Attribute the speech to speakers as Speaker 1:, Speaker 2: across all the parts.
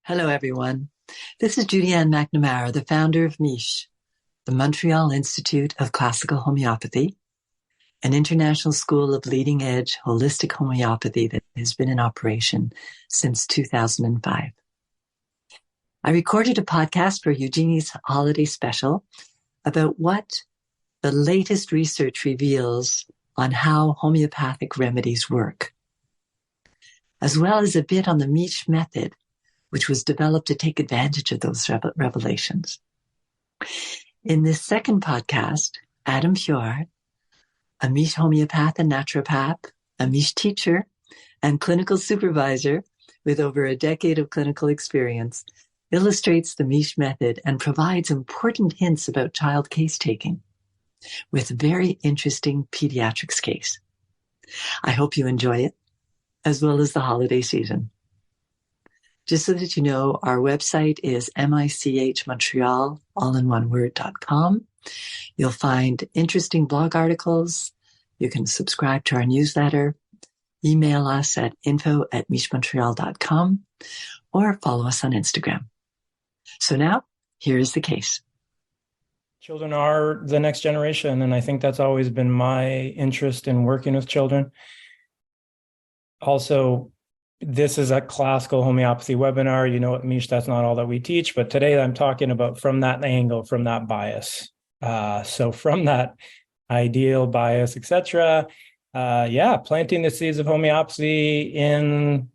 Speaker 1: Hello, everyone. This is Judy Ann McNamara, the founder of MICHE, the Montreal Institute of Classical Homeopathy, an international school of leading-edge holistic homeopathy that has been in operation since 2005. I recorded a podcast for Eugenie's holiday special about what the latest research reveals on how homeopathic remedies work, as well as a bit on the MICHE method, which was developed to take advantage of those revelations. In this second podcast, Adam Fiori, a MICHE homeopath and naturopath, a MICHE teacher, and clinical supervisor with over a decade of clinical experience, illustrates the MICHE method and provides important hints about child case-taking with a very interesting pediatrics case. I hope you enjoy it, as well as the holiday season. Just so that you know, our website is michmontreal, all in one word.com. You'll find interesting blog articles. You can subscribe to our newsletter, email us at info@michmontreal.com, or follow us on Instagram. So now, here is the case.
Speaker 2: Children are the next generation, and I think that's always been my interest in working with children. Also, this is a classical homeopathy webinar. You know, at MICHE, that's not all that we teach, but today I'm talking about from that angle, from that bias. So from that ideal bias, etc. Planting the seeds of homeopathy in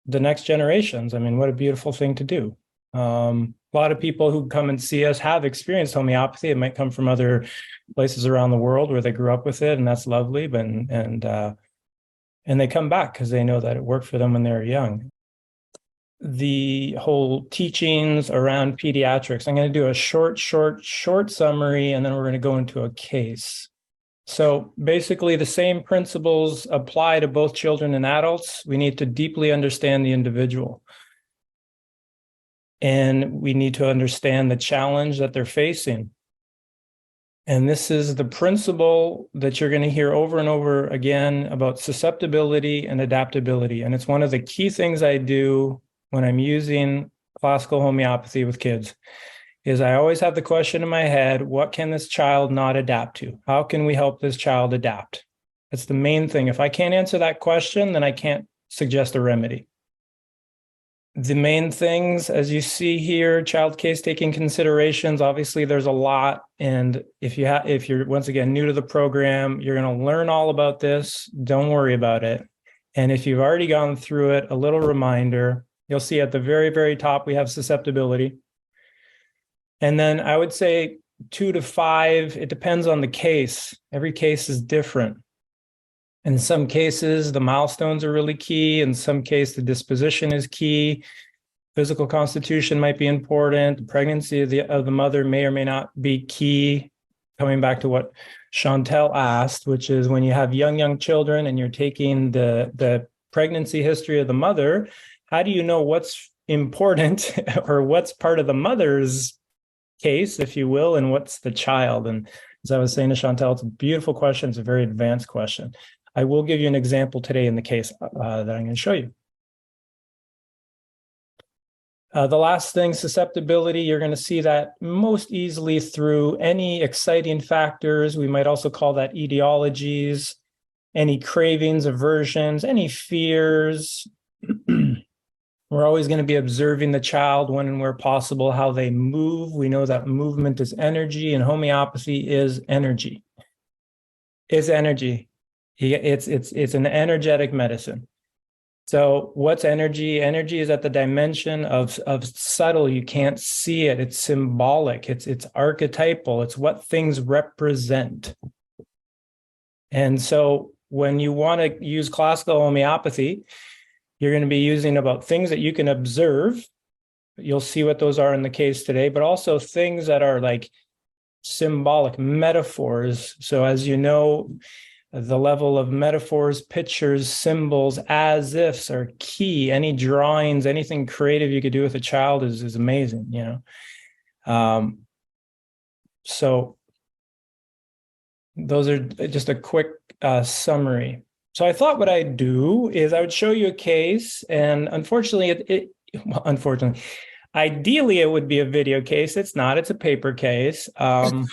Speaker 2: the next generations. I mean, what a beautiful thing to do. A lot of people who come and see us have experienced homeopathy. It might come from other places around the world where they grew up with it, and that's lovely. And they come back because they know that it worked for them when they were young. The whole teachings around pediatrics, I'm going to do a short summary, and then we're going to go into a case. So basically, the same principles apply to both children and adults. We need to deeply understand the individual. And we need to understand the challenge that they're facing. And this is the principle that you're going to hear over and over again about susceptibility and adaptability. And it's one of the key things I do when I'm using classical homeopathy with kids, is I always have the question in my head, what can this child not adapt to? How can we help this child adapt? That's the main thing. If I can't answer that question, then I can't suggest a remedy. The main things, as you see here, child case-taking considerations, obviously there's a lot. And if you're, once again, new to the program, you're going to learn all about this. Don't worry about it. And if you've already gone through it, a little reminder, you'll see at the very, very top, we have susceptibility. And then I would say 2 to 5, it depends on the case. Every case is different. In some cases, the milestones are really key. In some cases, the disposition is key. Physical constitution might be important. The pregnancy of the mother may or may not be key. Coming back to what Chantel asked, which is when you have young children and you're taking the pregnancy history of the mother, how do you know what's important or what's part of the mother's case, if you will, and what's the child? And as I was saying to Chantel, it's a beautiful question. It's a very advanced question. I will give you an example today in the case that I'm going to show you. The last thing, susceptibility, you're going to see that most easily through any exciting factors. We might also call that etiologies, any cravings, aversions, any fears. We're always going to be observing the child when and where possible, how they move. We know that movement is energy, and homeopathy is energy. It's energy. It's an energetic medicine. So what's energy? Energy is at the dimension of subtle. You can't see it. It's symbolic. It's archetypal. It's what things represent. And so when you want to use classical homeopathy, you're going to be using about things that you can observe. You'll see what those are in the case today, but also things that are like symbolic metaphors. So as you know, the level of metaphors, pictures, symbols, as ifs are key. Any drawings, anything creative you could do with a child is amazing, you know. So those are just a quick summary. So I thought what I'd do is I would show you a case, and unfortunately, well, unfortunately. Ideally, it would be a video case. It's not. It's a paper case. Paper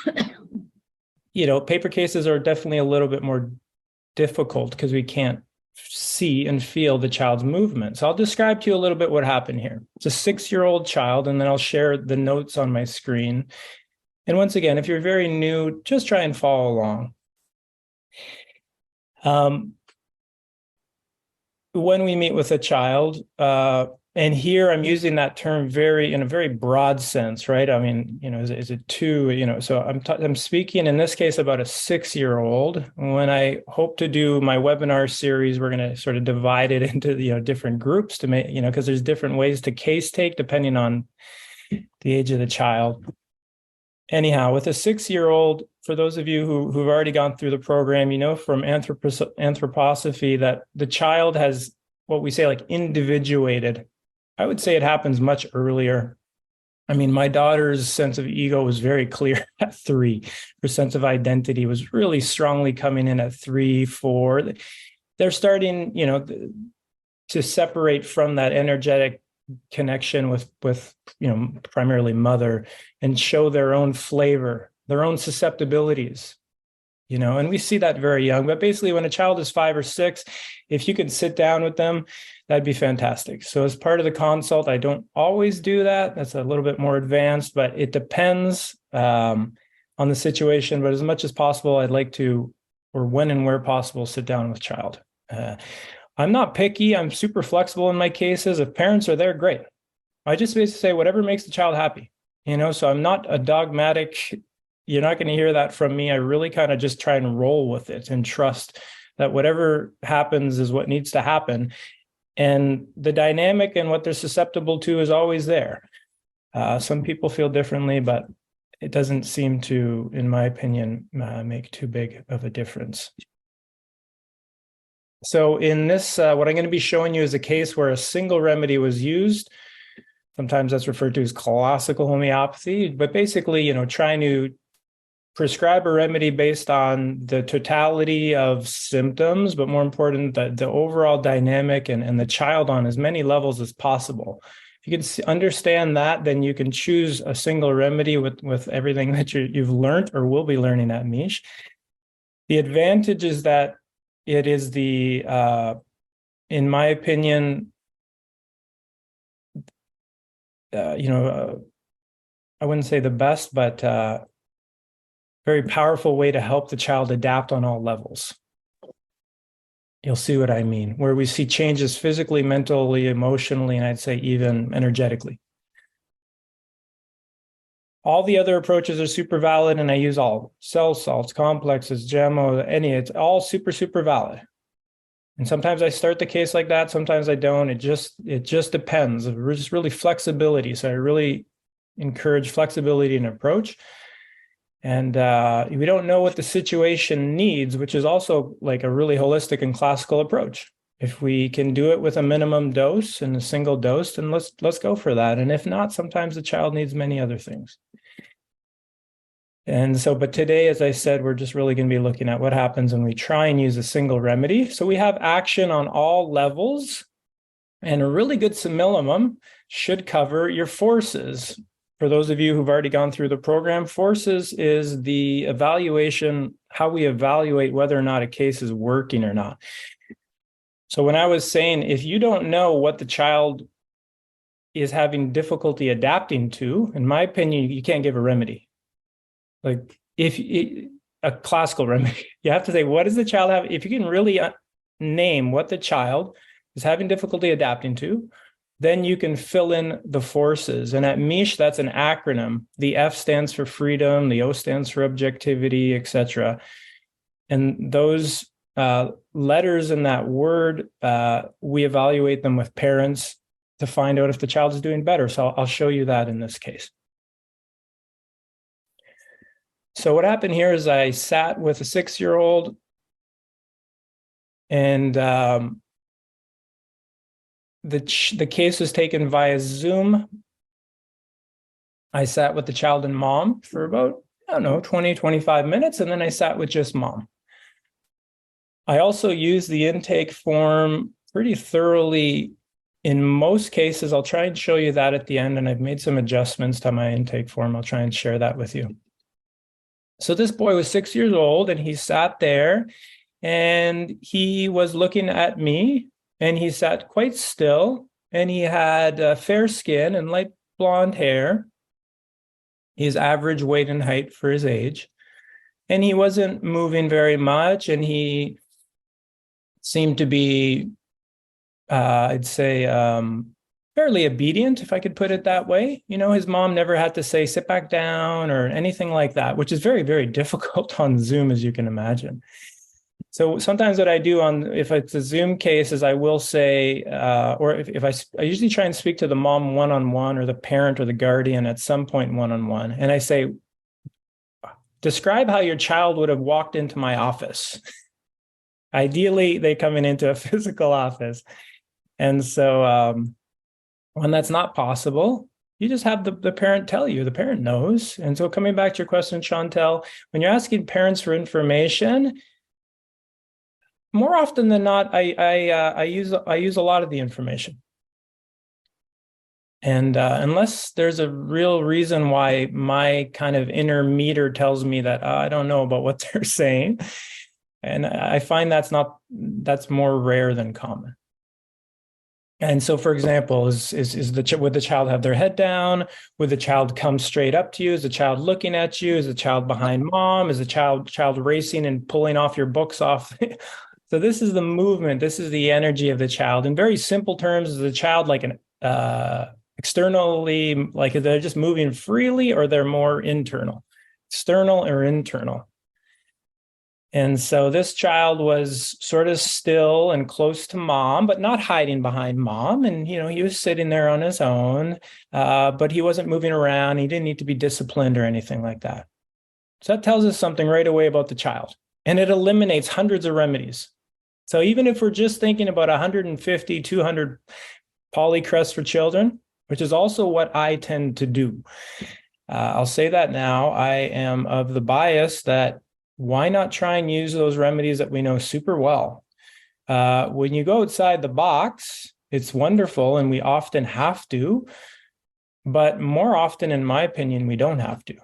Speaker 2: cases are definitely a little bit more difficult because we can't see and feel the child's movement. So I'll describe to you a little bit what happened here. It's a 6-year-old child, and then I'll share the notes on my screen. And once again, if you're very new, just try and follow along. When we meet with a child, and here I'm using that term in a very broad sense, right? I mean, is it two, so I'm speaking in this case about a 6-year-old. When I hope to do my webinar series, we're going to sort of divide it into, different groups to make, because there's different ways to case take depending on the age of the child. Anyhow, with a 6-year-old, for those of you who've already gone through the program, from anthroposophy that the child has what we say like individuated. I would say it happens much earlier. I mean, my daughter's sense of ego was very clear at 3. Her sense of identity was really strongly coming in at 3, 4. They're starting, to separate from that energetic connection with primarily mother and show their own flavor, their own susceptibilities, and we see that very young. But basically, when a child is 5 or 6, if you could sit down with them, that'd be fantastic. So as part of the consult, I don't always do that. That's a little bit more advanced, but it depends on the situation. But as much as possible, I'd like to, or when and where possible, sit down with child. I'm not picky. I'm super flexible in my cases. If parents are there, great. I just basically say whatever makes the child happy, so I'm not a dogmatic. You're not going to hear that from me. I really kind of just try and roll with it and trust that whatever happens is what needs to happen. And the dynamic and what they're susceptible to is always there. Some people feel differently, but it doesn't seem to, in my opinion, make too big of a difference. So in this, what I'm going to be showing you is a case where a single remedy was used. Sometimes that's referred to as classical homeopathy, but basically, trying to prescribe a remedy based on the totality of symptoms, but more important, the overall dynamic and the child on as many levels as possible. If you can understand that, then you can choose a single remedy with everything that you've learned or will be learning at Mish. The advantage is that it is in my opinion, I wouldn't say the best, but very powerful way to help the child adapt on all levels. You'll see what I mean, where we see changes physically, mentally, emotionally, and I'd say even energetically. All the other approaches are super valid, and I use all cell salts, complexes, GEMO, it's all super, super valid. And sometimes I start the case like that, sometimes I don't. It just depends. We're just really flexibility. So I really encourage flexibility in approach. And we don't know what the situation needs, which is also like a really holistic and classical approach. If we can do it with a minimum dose and a single dose, then let's go for that. And if not, sometimes the child needs many other things. And so, but today, as I said, we're just really going to be looking at what happens when we try and use a single remedy. So we have action on all levels, and a really good simillimum should cover your forces. For those of you who've already gone through the program, forces is the evaluation, how we evaluate whether or not a case is working or not. So when I was saying, if you don't know what the child is having difficulty adapting to, in my opinion, you can't give a remedy. Like a classical remedy, you have to say, what does the child have? If you can really name what the child is having difficulty adapting to, then you can fill in the forces. And at Mish, that's an acronym. The F stands for freedom, the O stands for objectivity, etc. And those letters in that word, we evaluate them with parents to find out if the child is doing better. So I'll show you that in this case. So what happened here is I sat with a 6-year-old, and the case was taken via Zoom. I sat with the child and mom for about, 20, 25 minutes, and then I sat with just mom. I also used the intake form pretty thoroughly In most cases, I'll try and show you that at the end, and I've made some adjustments to my intake form. I'll try and share that with you. So this boy was 6 years old, and he sat there, and he was looking at me, and he sat quite still, and he had fair skin and light blonde hair. His average weight and height for his age. And he wasn't moving very much, and he seemed to be, I'd say, fairly obedient, if I could put it that way. You know, his mom never had to say, sit back down or anything like that, which is very, very difficult on Zoom, as you can imagine. So sometimes what I do if it's a Zoom case is I will say, or if I usually try and speak to the mom one-on-one or the parent or the guardian at some point one-on-one. And I say, describe how your child would have walked into my office. Ideally, they coming into a physical office. And so when that's not possible, you just have the parent tell you. The parent knows. And so coming back to your question, Chantel, when you're asking parents for information, more often than not, I use a lot of the information. And unless there's a real reason why my kind of inner meter tells me that I don't know about what they're saying, and I find that's more rare than common. And so, for example, would the child have their head down? Would the child come straight up to you? Is the child looking at you? Is the child behind mom? Is the child racing and pulling off your books off? So this is the movement. This is the energy of the child. In very simple terms, is the child like an externally, like they're just moving freely, or they're more internal, external or internal? And so this child was sort of still and close to mom, but not hiding behind mom. And, you know, he was sitting there on his own, but he wasn't moving around. He didn't need to be disciplined or anything like that. So that tells us something right away about the child. And it eliminates hundreds of remedies. So even if we're just thinking about 150, 200 polycrests for children, which is also what I tend to do. I'll say that now. I am of the bias that why not try and use those remedies that we know super well? When you go outside the box, it's wonderful, and we often have to, but more often, in my opinion, we don't have to.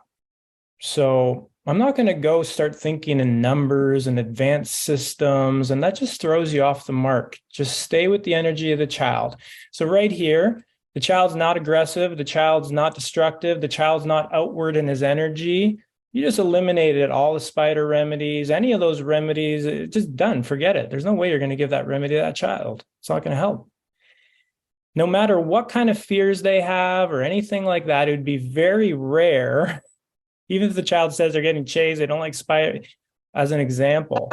Speaker 2: So I'm not going to go start thinking in numbers and advanced systems, and that just throws you off the mark. Just stay with the energy of the child. So right here, the child's not aggressive, the child's not destructive, the child's not outward in his energy. You just eliminated all the spider remedies, any of those remedies, it's just done. Forget it. There's no way you're going to give that remedy to that child. It's not going to help. No matter what kind of fears they have or anything like that, it would be very rare, even if the child says they're getting chased, they don't like spider, as an example.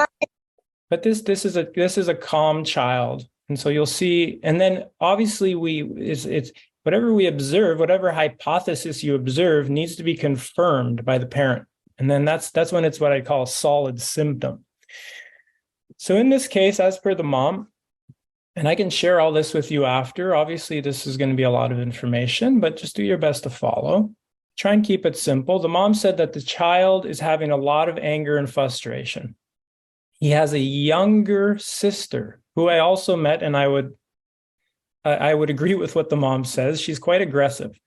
Speaker 2: But this is a calm child. And so you'll see, and then obviously it's whatever we observe, whatever hypothesis you observe needs to be confirmed by the parent. And then that's when it's what I call a solid symptom. So in this case, as per the mom, and I can share all this with you after, obviously this is going to be a lot of information, but just do your best to follow. Try and keep it simple. The mom said that the child is having a lot of anger and frustration. He has a younger sister who I also met, and I would agree with what the mom says. She's quite aggressive.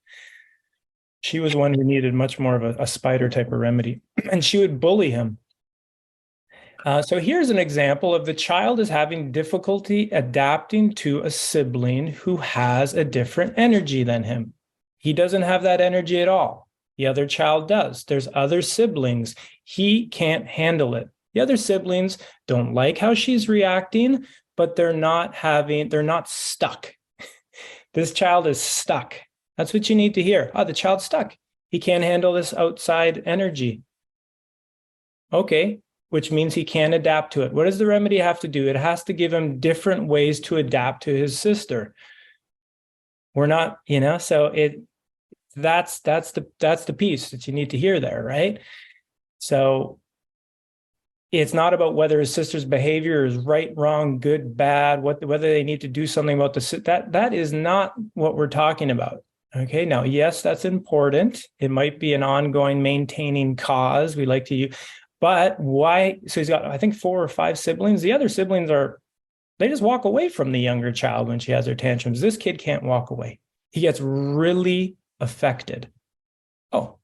Speaker 2: She was one who needed much more of a spider type of remedy, and she would bully him. So here's an example of the child is having difficulty adapting to a sibling who has a different energy than him. He doesn't have that energy at all. The other child does. There's other siblings. He can't handle it. The other siblings don't like how she's reacting, but they're not stuck. This child is stuck. That's what you need to hear. Oh, the child's stuck. He can't handle this outside energy. Okay, which means he can't adapt to it. What does the remedy have to do? It has to give him different ways to adapt to his sister. We're not, so that's the piece that you need to hear there, right? So it's not about whether his sister's behavior is right, wrong, good, bad, whether they need to do something about that is not what we're talking about. Okay, now, yes, that's important. It might be an ongoing maintaining cause. We like to use, but why? So he's got, I think, 4 or 5 siblings. The other siblings are They just walk away from the younger child when she has her tantrums. This kid can't walk away. He gets really affected. Oh,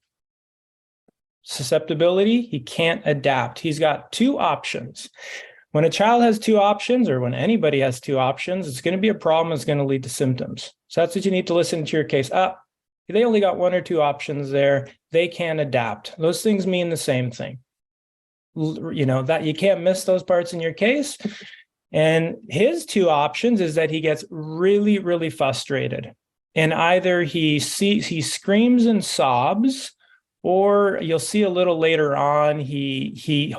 Speaker 2: susceptibility, he can't adapt. He's got two options. When a child has two options, or when anybody has two options, it's going to be a problem. It's going to lead to symptoms. So that's what you need to listen to your case. They only got one or two options there. They can't adapt. Those things mean the same thing. That you can't miss those parts in your case. And his two options is that he gets really, really frustrated. And either he screams and sobs, or you'll see a little later on, he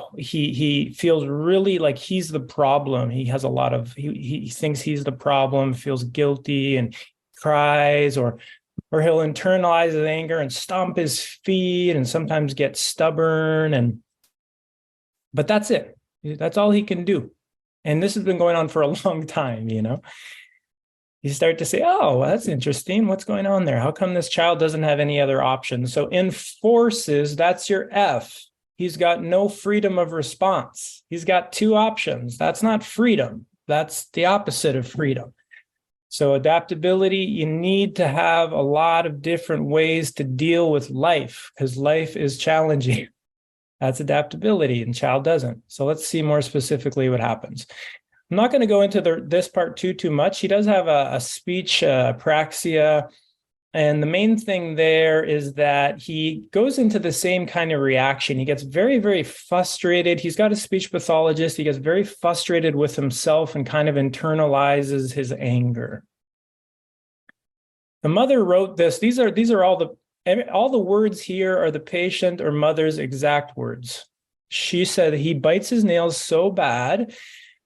Speaker 2: feels really like he's the problem. He has he thinks he's the problem, feels guilty and cries, or he'll internalize his anger and stomp his feet and sometimes get stubborn. But that's it. That's all he can do. And this has been going on for a long time, You start to say, oh, well, that's interesting. What's going on there? How come this child doesn't have any other options? So in forces, that's your F. He's got no freedom of response. He's got two options. That's not freedom. That's the opposite of freedom. So adaptability, you need to have a lot of different ways to deal with life, because life is challenging. That's adaptability, and child doesn't. So let's see more specifically what happens. I'm not going to go into this part too much. He does have a speech apraxia, and the main thing there is that he goes into the same kind of reaction. He gets very, very frustrated. He's got a speech pathologist. He gets very frustrated with himself and kind of internalizes his anger. The mother wrote this. These are all the words here are the patient or mother's exact words. She said he bites his nails so bad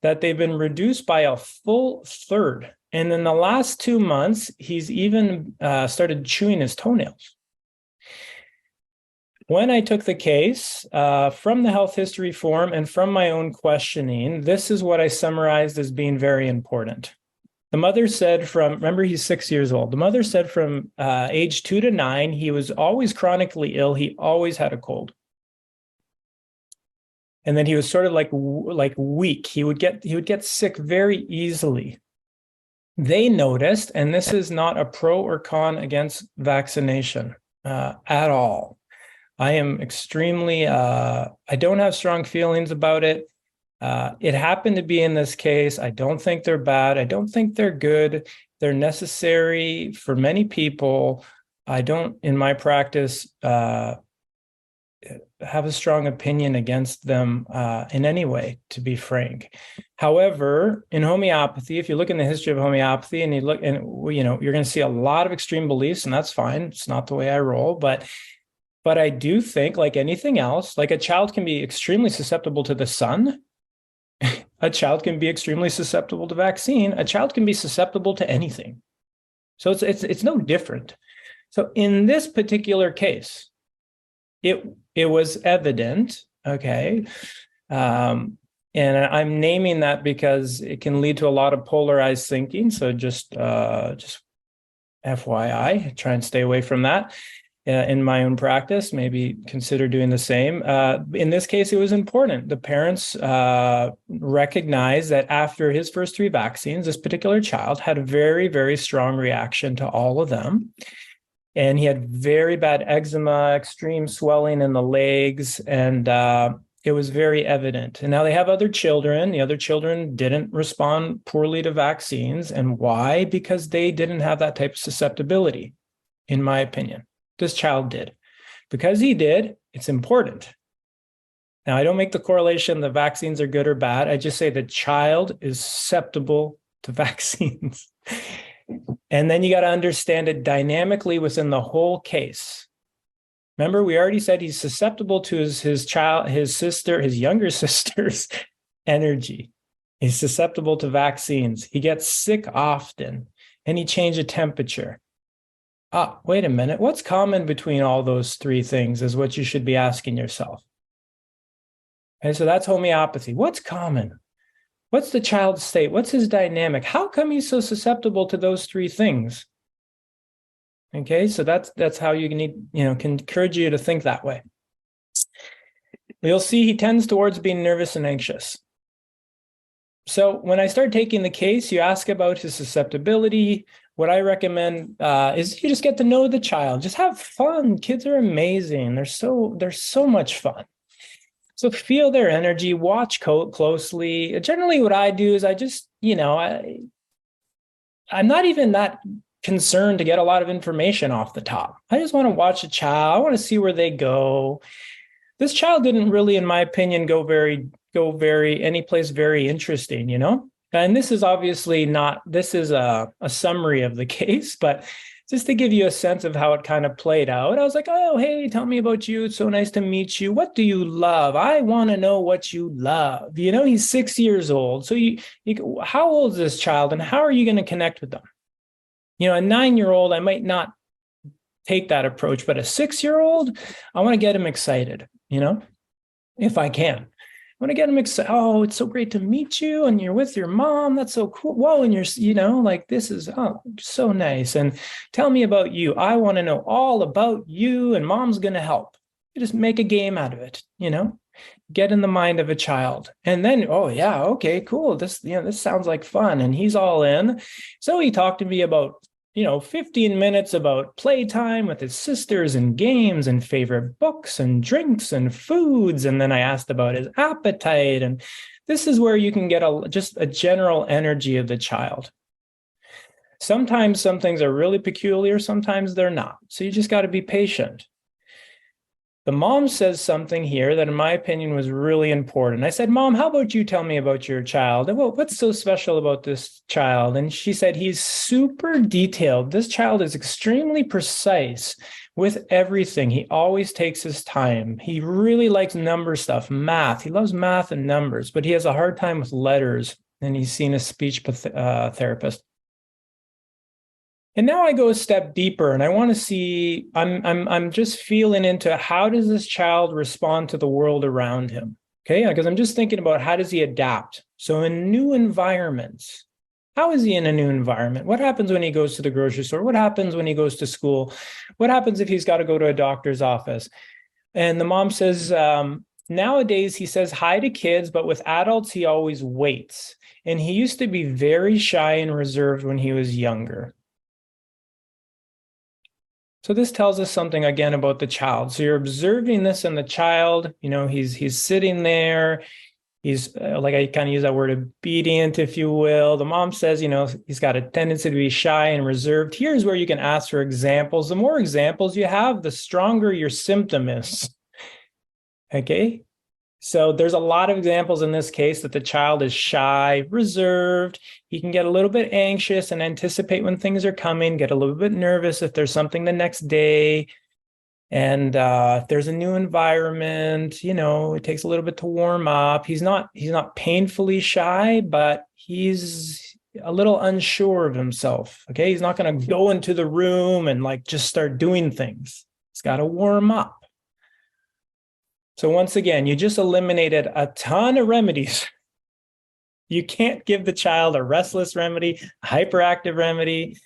Speaker 2: that they've been reduced by a full third. And in the last 2 months, he's even started chewing his toenails. When I took the case from the health history form and from my own questioning, this is what I summarized as being very important. The mother said remember, he's 6 years old. The mother said from age 2 to 9, he was always chronically ill. He always had a cold. And then he was sort of like weak. He would get sick very easily. They noticed, and this is not a pro or con against vaccination at all. I am extremely, I don't have strong feelings about it. It happened to be in this case. I don't think they're bad. I don't think they're good. They're necessary for many people. I don't, in my practice, have a strong opinion against them in any way, to be frank. However, in homeopathy, if you look in the history of homeopathy and you're going to see a lot of extreme beliefs, and that's fine. It's not the way I roll, but I do think, like anything else, like a child can be extremely susceptible to the sun. A child can be extremely susceptible to vaccine. A child can be susceptible to anything. So it's no different. So in this particular case, it was evident, okay, and I'm naming that because it can lead to a lot of polarized thinking. So just FYI, try and stay away from that. In my own practice, maybe consider doing the same. In this case, it was important. The parents recognized that after his first 3 vaccines, this particular child had a very, very strong reaction to all of them. And he had very bad eczema, extreme swelling in the legs, and it was very evident. And now they have other children. The other children didn't respond poorly to vaccines. And why? Because they didn't have that type of susceptibility, in my opinion. This child did. Because he did, it's important. Now, I don't make the correlation the vaccines are good or bad. I just say the child is susceptible to vaccines. And then you got to understand it dynamically within the whole case. Remember, we already said he's susceptible to his younger sister's energy. He's susceptible to vaccines. He gets sick often, and he changed the temperature. Wait a minute. What's common between all those 3 things is what you should be asking yourself. Okay, so that's homeopathy. What's common? What's the child's state? What's his dynamic? How come he's so susceptible to those 3 things? Okay, so that's how you can encourage you to think that way. You'll see he tends towards being nervous and anxious. So when I start taking the case, you ask about his susceptibility. What I recommend is you just get to know the child. Just have fun. Kids are amazing. They're so much fun. So feel their energy, watch closely. Generally, what I do is I just, I'm not even that concerned to get a lot of information off the top. I just want to watch a child. I want to see where they go. This child didn't really, in my opinion, go very any place very interesting, And this is obviously not, this is a summary of the case, but just to give you a sense of how it kind of played out. I was like, oh, hey, tell me about you. It's so nice to meet you. What do you love? I want to know what you love. He's 6 years old. So how old is this child and how are you going to connect with them? A 9-year-old, I might not take that approach, but a 6-year-old, I want to get him excited, if I can. I want to get him excited. Oh, it's so great to meet you. And you're with your mom. That's so cool. Whoa. And this is so nice. And tell me about you. I want to know all about you and mom's going to help. You just make a game out of it, get in the mind of a child. And then, oh yeah, okay, cool. This sounds like fun. And he's all in. So he talked to me about 15 minutes about playtime with his sisters and games and favorite books and drinks and foods. And then I asked about his appetite. And this is where you can get just a general energy of the child. Sometimes some things are really peculiar, sometimes they're not. So you just got to be patient. The mom says something here that, in my opinion, was really important. I said, Mom, how about you tell me about your child? Well, what's so special about this child? And she said, he's super detailed. This child is extremely precise with everything. He always takes his time. He really likes number stuff, math. He loves math and numbers, but he has a hard time with letters. And he's seen a speech therapist. And now I go a step deeper and I want to see, I'm just feeling into how does this child respond to the world around him? Okay, because I'm just thinking about how does he adapt? So in new environments, how is he in a new environment? What happens when he goes to the grocery store? What happens when he goes to school? What happens if he's got to go to a doctor's office? And the mom says, nowadays he says hi to kids, but with adults, he always waits. And he used to be very shy and reserved when he was younger. So this tells us something again about the child. So you're observing this in the child, he's sitting there. He's like, I kind of use that word obedient, if you will. The mom says, he's got a tendency to be shy and reserved. Here's where you can ask for examples. The more examples you have, the stronger your symptom is. Okay. So there's a lot of examples in this case that the child is shy, reserved. He can get a little bit anxious and anticipate when things are coming, get a little bit nervous if there's something the next day. And if there's a new environment, it takes a little bit to warm up. He's not painfully shy, but he's a little unsure of himself. Okay. He's not going to go into the room and just start doing things. He's got to warm up. So once again, you just eliminated a ton of remedies. You can't give the child a restless remedy, a hyperactive remedy.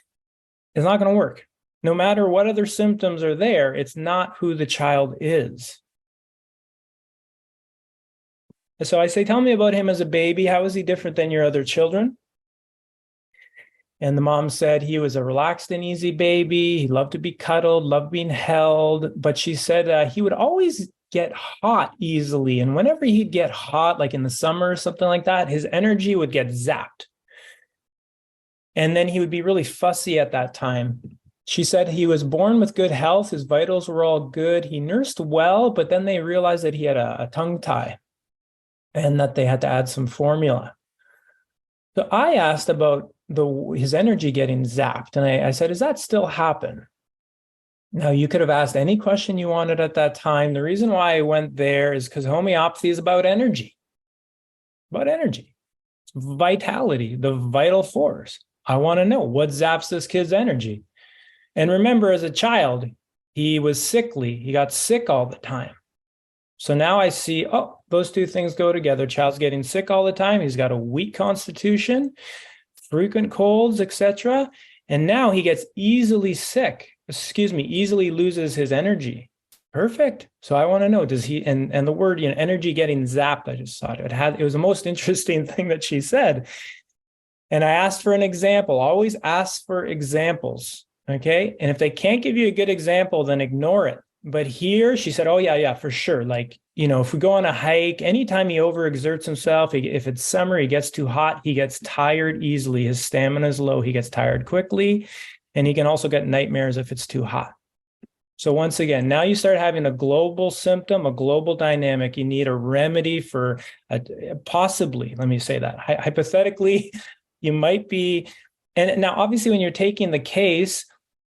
Speaker 2: It's not going to work. No matter what other symptoms are there, it's not who the child is. So I say, tell me about him as a baby. How is he different than your other children? And the mom said he was a relaxed and easy baby. He loved to be cuddled, loved being held. But she said he would always get hot easily. And whenever he'd get hot, like in the summer or something like that, his energy would get zapped. And then he would be really fussy at that time. She said he was born with good health. His vitals were all good. He nursed well, but then they realized that he had a tongue tie and that they had to add some formula. So I asked about his energy getting zapped. And I said, does that still happen? Now, you could have asked any question you wanted at that time. The reason why I went there is because homeopathy is about energy. It's vitality, the vital force. I want to know what zaps this kid's energy. And remember, as a child, he was sickly. He got sick all the time. So now I see, those two things go together. Child's getting sick all the time. He's got a weak constitution, frequent colds, etc. And now he gets easily loses his energy. Perfect. So I want to know, does he, and the word, energy getting zapped, I just thought it was the most interesting thing that she said. And I asked for an example. Always ask for examples. Okay. And if they can't give you a good example, then ignore it. But here she said, oh, yeah, for sure. Like, if we go on a hike, anytime he overexerts himself, if it's summer, he gets too hot, he gets tired easily. His stamina is low. He gets tired quickly. And he can also get nightmares if it's too hot. So once again, now you start having a global symptom, a global dynamic. You need a remedy for possibly, let me say that, hypothetically, you might be, and now obviously when you're taking the case,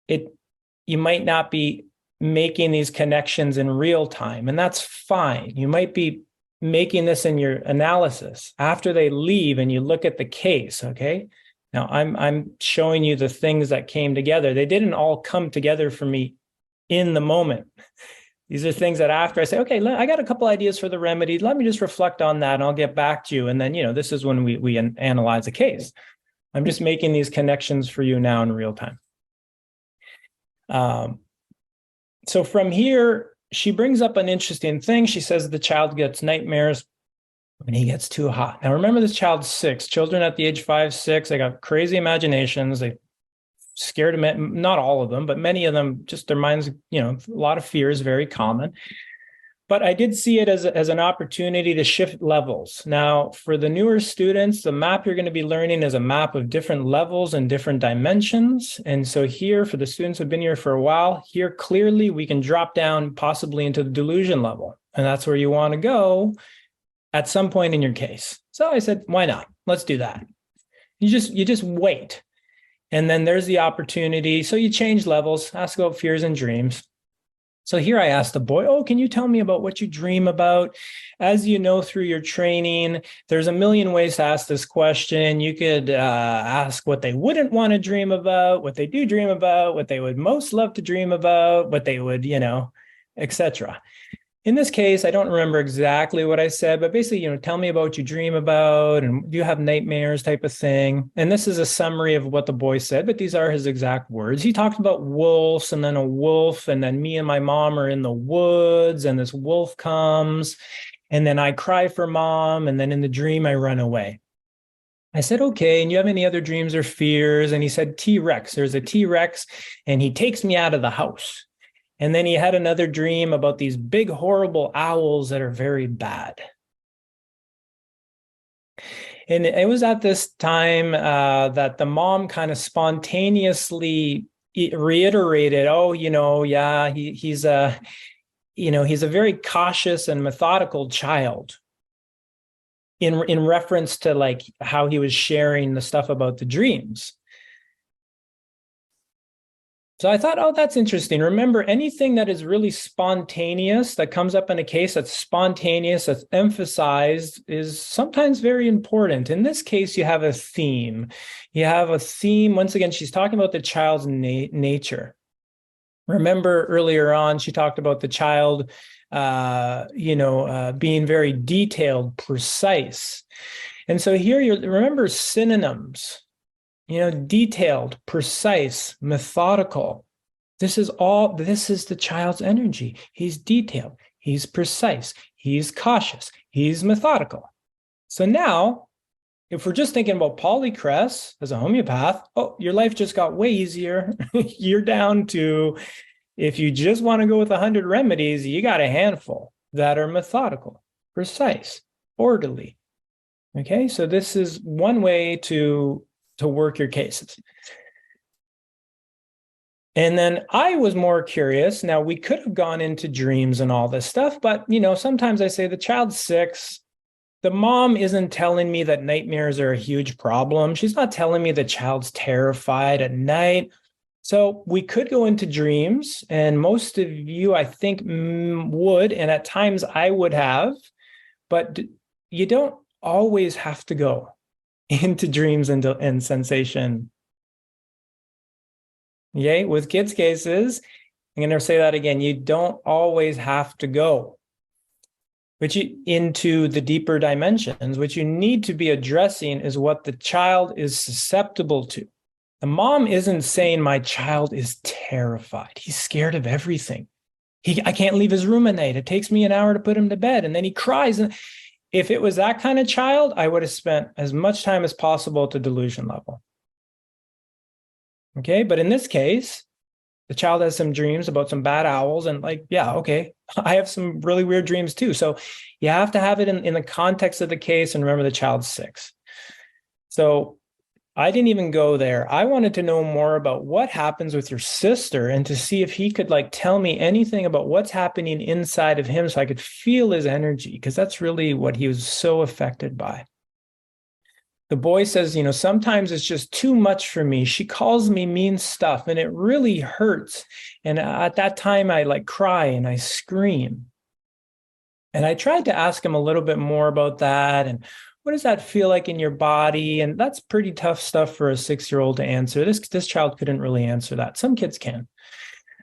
Speaker 2: you might not be making these connections in real time, and that's fine. You might be making this in your analysis after they leave and you look at the case, okay? Now I'm showing you the things that came together. They didn't all come together for me in the moment. These are things that after I say, okay, I got a couple ideas for the remedy. Let me just reflect on that and I'll get back to you. And then, this is when we analyze a case. I'm just making these connections for you now in real time. So from here, she brings up an interesting thing. She says the child gets nightmares when he gets too hot. Now, remember, this child's 6. Children at the age 5, 6, they got crazy imaginations. They scared of, not all of them, but many of them, just their minds, a lot of fear is very common. But I did see it as an opportunity to shift levels. Now, for the newer students, the map you're going to be learning is a map of different levels and different dimensions. And so here, for the students who've been here for a while, here clearly we can drop down possibly into the delusion level. And that's where you want to go at some point in your case. So I said, why not? Let's do that. You just wait. And then there's the opportunity. So you change levels, ask about fears and dreams. So here I asked the boy, oh, can you tell me about what you dream about? As you know, through your training, there's a million ways to ask this question. You could ask what they wouldn't want to dream about, what they do dream about, what they would most love to dream about, what they would, etc. In this case, I don't remember exactly what I said, but basically, tell me about what you dream about and do you have nightmares type of thing. And this is a summary of what the boy said, but these are his exact words. He talked about wolves and then a wolf, and then me and my mom are in the woods and this wolf comes and then I cry for mom. And then in the dream, I run away. I said, okay, and you have any other dreams or fears? And he said, T-Rex. There's a T-Rex and he takes me out of the house. And then he had another dream about these big, horrible owls that are very bad. And it was at this time that the mom kind of spontaneously reiterated, oh, yeah, he's a very cautious and methodical child in reference to like how he was sharing the stuff about the dreams. So I thought, oh, that's interesting. Remember, anything that is really spontaneous that comes up in a case that's spontaneous, that's emphasized, is sometimes very important. In this case, you have a theme. You have a theme. Once again, she's talking about the child's nature. Remember earlier on, she talked about the child, being very detailed, precise. And so here, remember synonyms. Detailed, precise, methodical. This is the child's energy. He's detailed, he's precise, he's cautious, he's methodical. So now, if we're just thinking about polycress as a homeopath, oh, your life just got way easier. You're down to, if you just want to go with 100 remedies, you got a handful that are methodical, precise, orderly. Okay, so this is one way to work your cases. And then I was more curious. Now, we could have gone into dreams and all this stuff, but, sometimes I say the child's 6. The mom isn't telling me that nightmares are a huge problem. She's not telling me the child's terrified at night. So we could go into dreams, and most of you, I think, would, and at times I would have, but you don't always have to go into dreams and sensation. Okay, with kids' cases, I'm going to say that again, you don't always have to go into the deeper dimensions. What you need to be addressing is what the child is susceptible to. The mom isn't saying my child is terrified. He's scared of everything. I can't leave his room at night. It takes me an hour to put him to bed. And then he cries. And if it was that kind of child, I would have spent as much time as possible at the delusion level. Okay. But in this case, the child has some dreams about some bad owls. And like, yeah, okay. I have some really weird dreams too. So you have to have it in the context of the case. And remember, the child's 6. So I didn't even go there. I wanted to know more about what happens with your sister and to see if he could like tell me anything about what's happening inside of him so I could feel his energy, because that's really what he was so affected by. The boy says, sometimes it's just too much for me. She calls me mean stuff and it really hurts. And at that time, I like cry and I scream. And I tried to ask him a little bit more about that. And what does that feel like in your body? And that's pretty tough stuff for a 6-year-old to answer. This child couldn't really answer that. Some kids can.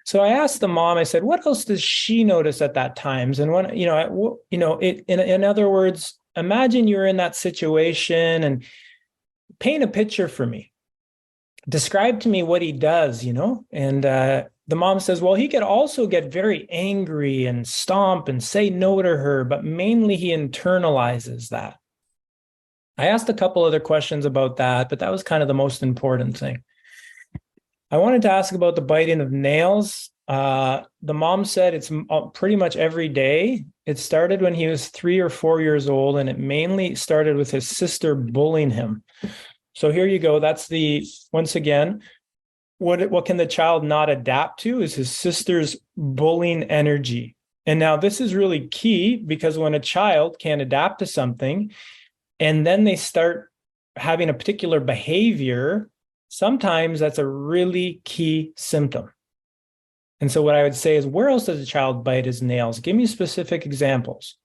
Speaker 2: So I asked the mom, I said, what else does she notice at that times? And when, in other words, imagine you're in that situation and paint a picture for me. Describe to me what he does, And the mom says, well, he could also get very angry and stomp and say no to her, but mainly he internalizes that. I asked a couple other questions about that, but that was kind of the most important thing. I wanted to ask about the biting of nails. The mom said it's pretty much every day. It started when he was 3 or 4 years old, and it mainly started with his sister bullying him. So here you go. That's once again, what can the child not adapt to is his sister's bullying energy. And now this is really key, because when a child can adapt to something, and then they start having a particular behavior, sometimes that's a really key symptom. And so what I would say is, where else does a child bite his nails? Give me specific examples.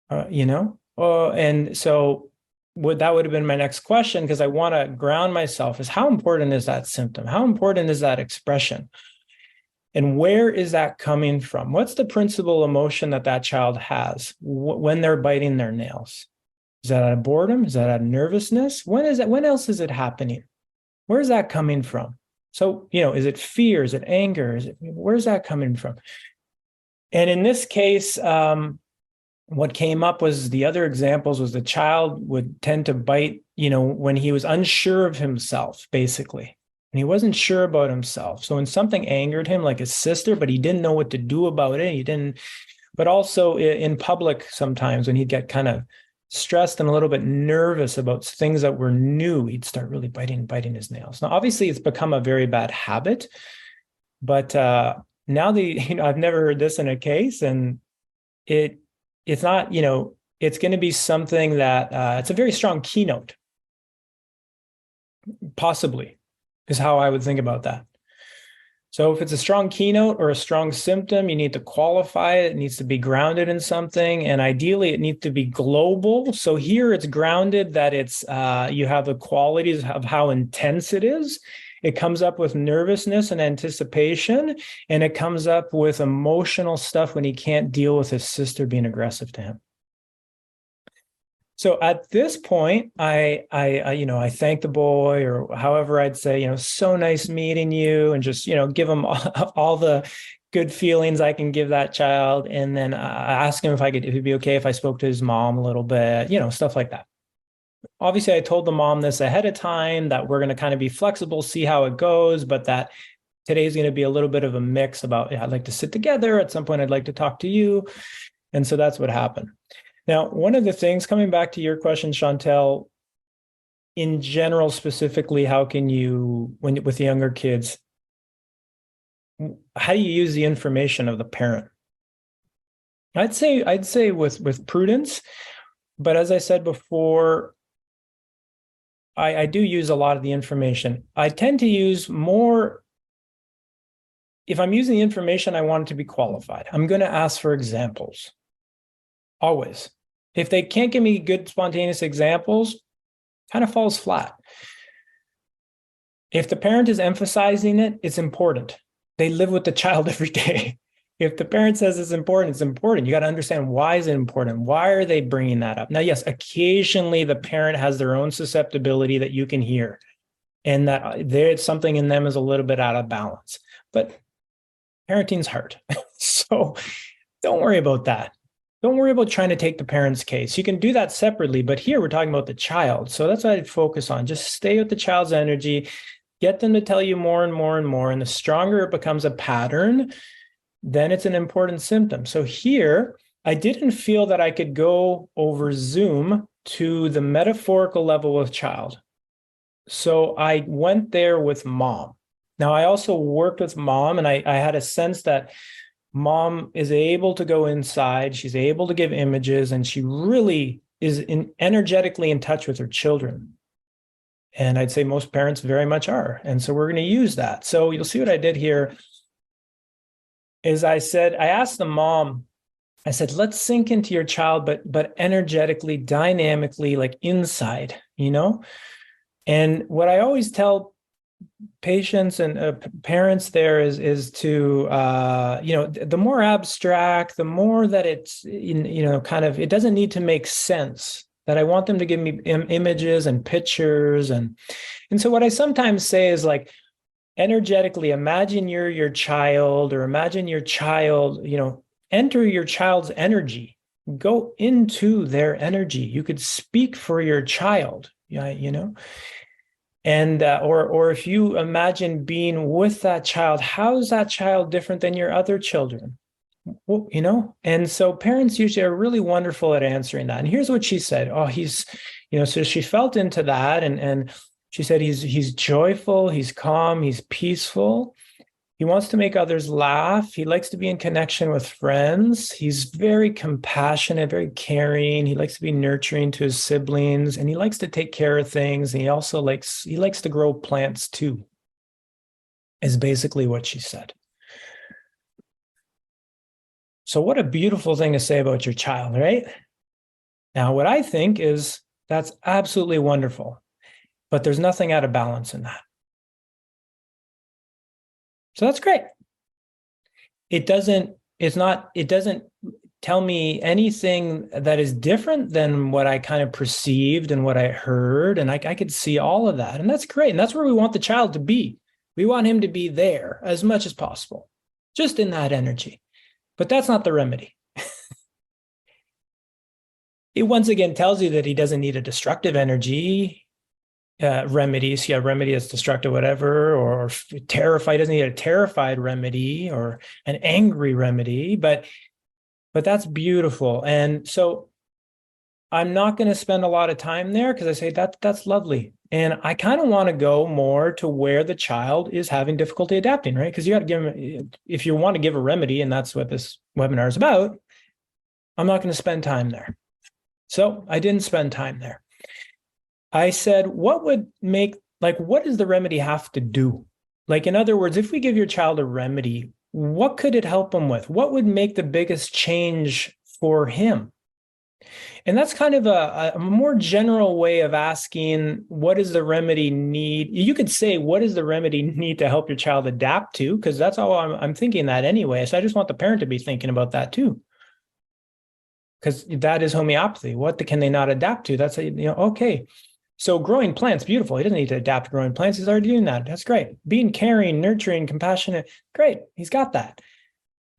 Speaker 2: And so that would have been my next question, because I want to ground myself, is how important is that symptom? How important is that expression? And where is that coming from? What's the principal emotion that child has when they're biting their nails? Is that out of boredom? Is that out of nervousness? When else is it happening? Where is that coming from? So, is it fear? Is it anger? Where's that coming from? And in this case, what came up was the other examples was the child would tend to bite, when he was unsure of himself, basically. And he wasn't sure about himself. So when something angered him, like his sister, but he didn't know what to do about it, but also in public sometimes when he'd get kind of stressed and a little bit nervous about things that were new, he'd start really biting his nails. Now, obviously, it's become a very bad habit, but now I've never heard this in a case, and it's not, it's going to be something that it's a very strong keynote, possibly, is how I would think about that. So if it's a strong keynote or a strong symptom, you need to qualify it. It needs to be grounded in something. And ideally, it needs to be global. So here it's grounded that it's you have the qualities of how intense it is. It comes up with nervousness and anticipation. And it comes up with emotional stuff when he can't deal with his sister being aggressive to him. So at this point, I thank the boy, or however I'd say, so nice meeting you, and just, give him all the good feelings I can give that child. And then I ask him if it'd be okay if I spoke to his mom a little bit, stuff like that. Obviously, I told the mom this ahead of time, that we're going to kind of be flexible, see how it goes, but that today's going to be a little bit of a mix about, I'd like to sit together. At some point, I'd like to talk to you. And so that's what happened. Now, one of the things, coming back to your question, Chantel, in general, specifically, how can you, with the younger kids, how do you use the information of the parent? I'd say with prudence, but as I said before, I do use a lot of the information. I tend to use more, if I'm using the information, I want it to be qualified. I'm going to ask for examples. Always. If they can't give me good spontaneous examples, kind of falls flat. If the parent is emphasizing it, it's important. They live with the child every day. If the parent says it's important, it's important. You got to understand, why is it important? Why are they bringing that up? Now, yes, occasionally the parent has their own susceptibility that you can hear, and that something in them is a little bit out of balance. But parenting's hard. So don't worry about that. Don't worry about trying to take the parent's case. You can do that separately, but here we're talking about the child. So that's what I'd focus on. Just stay with the child's energy, get them to tell you more and more and more. And the stronger it becomes a pattern, then it's an important symptom. So here, I didn't feel that I could go over Zoom to the metaphorical level with child. So I went there with mom. Now, I also worked with mom, and I had a sense that mom is able to go inside. She's able to give images, and she really is energetically in touch with her children. And I'd say most parents very much are. And so we're going to use that. So you'll see what I did here is I asked the mom, I said, let's sink into your child, but energetically, dynamically, like inside, And what I always tell patients and parents there is to, the more abstract, the more that it's, kind of, it doesn't need to make sense, that I want them to give me images and pictures. And so what I sometimes say is like, energetically, imagine you're your child, or imagine your child, enter your child's energy, go into their energy. You could speak for your child, and or if you imagine being with that child, how is that child different than your other children? Well, and so parents usually are really wonderful at answering that. And here's what she said. Oh, he's, so she felt into that, and she said he's joyful, he's calm, he's peaceful. He wants to make others laugh. He likes to be in connection with friends. He's very compassionate, very caring. He likes to be nurturing to his siblings, and he likes to take care of things. And he also likes to grow plants too, is basically what she said. So what a beautiful thing to say about your child, right? Now, what I think is that's absolutely wonderful, but there's nothing out of balance in that. So that's great. It doesn't tell me anything that is different than what I kind of perceived and what I heard. And I could see all of that. And that's great. And that's where we want the child to be. We want him to be there as much as possible, just in that energy. But that's not the remedy. It once again tells you that he doesn't need a destructive energy. Remedies, remedy is destructive, whatever, or terrified, doesn't need a terrified remedy or an angry remedy, but that's beautiful. And so I'm not going to spend a lot of time there, because I say that's lovely. And I kind of want to go more to where the child is having difficulty adapting, right? Because you got to give them, if you want to give a remedy, and that's what this webinar is about, I'm not going to spend time there. So I didn't spend time there. I said, what does the remedy have to do? Like, in other words, if we give your child a remedy, what could it help him with? What would make the biggest change for him? And that's kind of a more general way of asking, what does the remedy need? You could say, what does the remedy need to help your child adapt to? Because that's all I'm thinking that anyway. So I just want the parent to be thinking about that too. Because that is homeopathy. What can they not adapt to? That's, okay. So growing plants, beautiful. He doesn't need to adapt to growing plants. He's already doing that. That's great. Being caring, nurturing, compassionate, great. He's got that.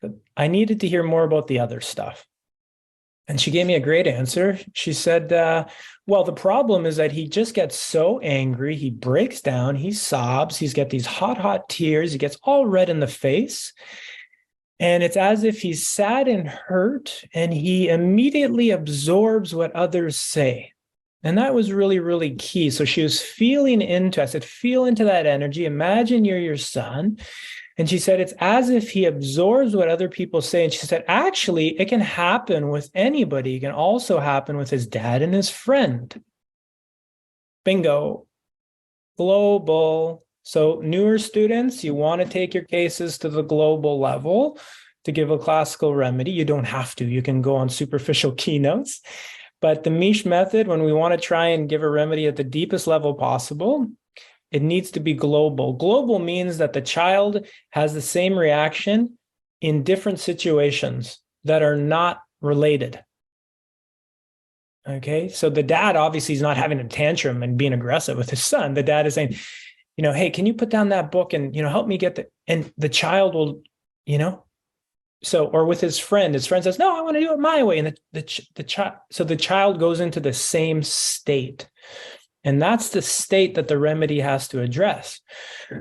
Speaker 2: But I needed to hear more about the other stuff. And she gave me a great answer. She said, well, the problem is that he just gets so angry. He breaks down. He sobs. He's got these hot, hot tears. He gets all red in the face. And it's as if he's sad and hurt, and he immediately absorbs what others say. And that was really, really key. So she was feeling into, I said, feel into that energy. Imagine you're your son. And she said, it's as if he absorbs what other people say. And she said, actually, it can happen with anybody. It can also happen with his dad and his friend. Bingo. Global. So newer students, you want to take your cases to the global level to give a classical remedy. You don't have to. You can go on superficial keynotes. But the Misch method, when we want to try and give a remedy at the deepest level possible, it needs to be global. Global means that the child has the same reaction in different situations that are not related. Okay, so the dad obviously is not having a tantrum and being aggressive with his son. The dad is saying, hey, can you put down that book and, help me get and the child will, So, or with his friend says, no, I want to do it my way. And the child goes into the same state. And that's the state that the remedy has to address.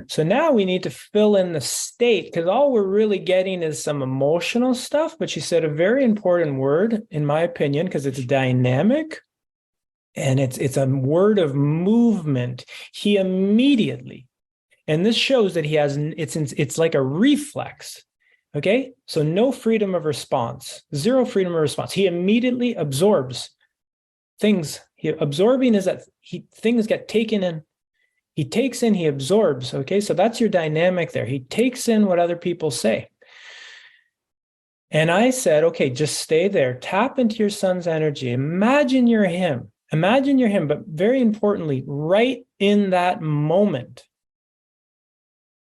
Speaker 2: So now we need to fill in the state, because all we're really getting is some emotional stuff. But she said a very important word, in my opinion, because it's dynamic and it's a word of movement. He immediately, and this shows that he has, it's like a reflex. Okay, so no freedom of response, zero freedom of response. He immediately absorbs things. Absorbing is that things get taken in. He takes in, he absorbs. Okay, so that's your dynamic there. He takes in what other people say. And I said, okay, just stay there. Tap into your son's energy. Imagine you're him. Imagine you're him, but very importantly, right in that moment.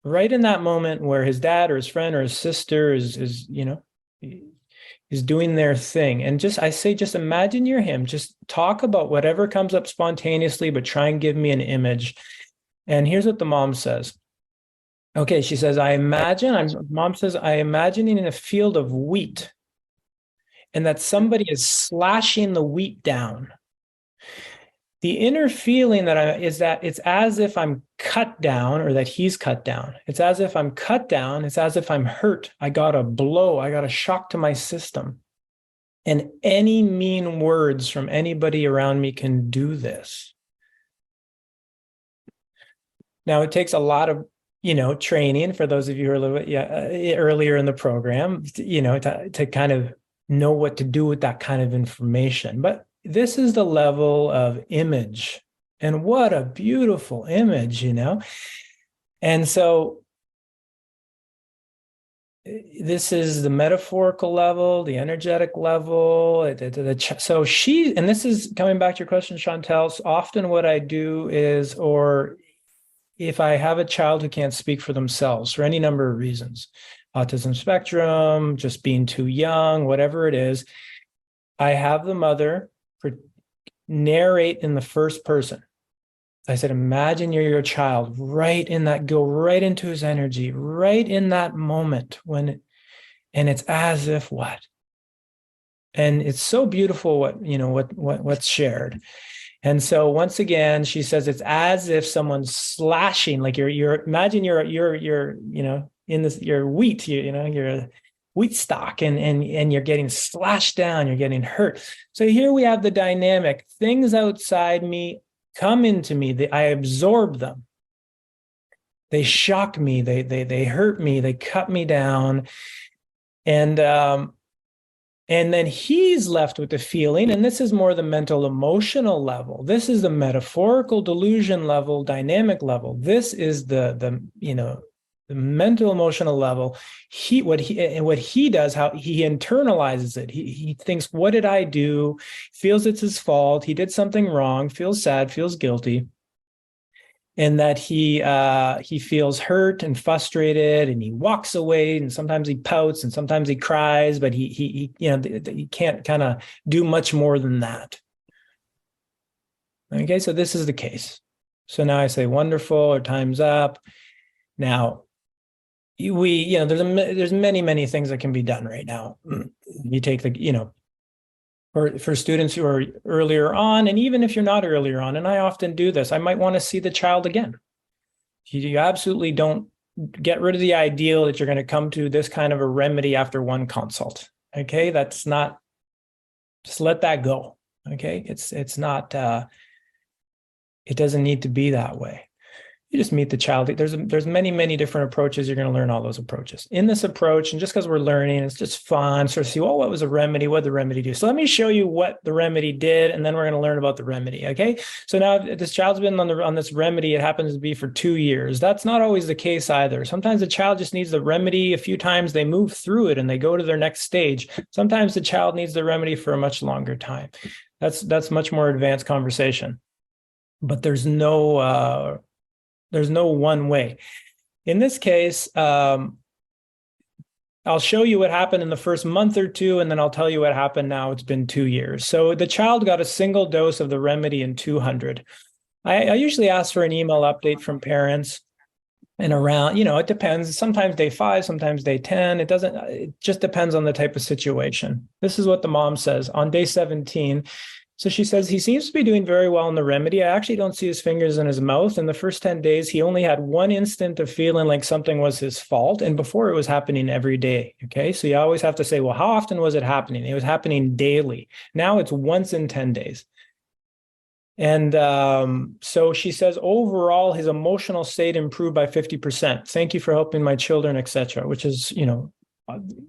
Speaker 2: Right in that moment where his dad or his friend or his sister is doing their thing. And just imagine you're him. Just talk about whatever comes up spontaneously, but try and give me an image. And here's what the mom says. Okay, she says, mom says, I imagining in a field of wheat, and that somebody is slashing the wheat down. The inner feeling is that it's as if I'm cut down, or that he's cut down. It's as if I'm cut down. It's as if I'm hurt. I got a blow. I got a shock to my system. And any mean words from anybody around me can do this. Now, it takes a lot of, training for those of you who are a little bit earlier in the program, to kind of know what to do with that kind of information. But this is the level of image, and what a beautiful image, And so this is the metaphorical level, the energetic level. So and this is coming back to your question, Chantel. So often what I do is, or if I have a child who can't speak for themselves for any number of reasons, autism spectrum, just being too young, whatever it is, I have the mother narrate in the first person. I said, imagine you're your child, right in that, go right into his energy, right in that moment and it's as if what? And it's so beautiful what's shared. And so once again, she says, it's as if someone's slashing, like imagine you're in this, your wheat, you're a wheat stock, and you're getting slashed down, you're getting hurt. So here we have the dynamic. Things outside me come into me. I absorb them. They shock me. They hurt me. They cut me down. And then he's left with the feeling, and this is more the mental emotional level. This is the metaphorical delusion level, dynamic level. This is the mental emotional level. What he does, how he internalizes it. He thinks, what did I do? Feels it's his fault. He did something wrong, feels sad, feels guilty. And that he feels hurt and frustrated, and he walks away, and sometimes he pouts and sometimes he cries, but he can't kind of do much more than that. Okay, so this is the case. So now I say wonderful, or time's up. Now there's many things that can be done right now. You take for students who are earlier on, and even if you're not earlier on, and I often do this, I might want to see the child again. You absolutely don't get rid of the ideal that you're going to come to this kind of a remedy after one consult. Okay, that's not, just let that go. Okay, it's not, it doesn't need to be that way. You just meet the child. There's many different approaches. You're going to learn all those approaches in this approach. And just because we're learning, it's just fun. Sort of see, well, what was the remedy? What did the remedy do? So let me show you what the remedy did, and then we're going to learn about the remedy. Okay. So now this child's been on this remedy. It happens to be for 2 years. That's not always the case either. Sometimes the child just needs the remedy a few times. They move through it and they go to their next stage. Sometimes the child needs the remedy for a much longer time. That's much more advanced conversation. But there's no one way. In this case, I'll show you what happened in the first month or two, and then I'll tell you what happened now. It's been 2 years. So the child got a single dose of the remedy in 200. I usually ask for an email update from parents. And around, it depends. Sometimes day 5, sometimes day 10. It just depends on the type of situation. This is what the mom says on day 17. So she says, he seems to be doing very well in the remedy. I actually don't see his fingers in his mouth. In the first 10 days, he only had one instant of feeling like something was his fault. And before, it was happening every day. Okay. So you always have to say, well, how often was it happening? It was happening daily. Now it's once in 10 days. And so she says, overall, his emotional state improved by 50%. Thank you for helping my children, etc., which is,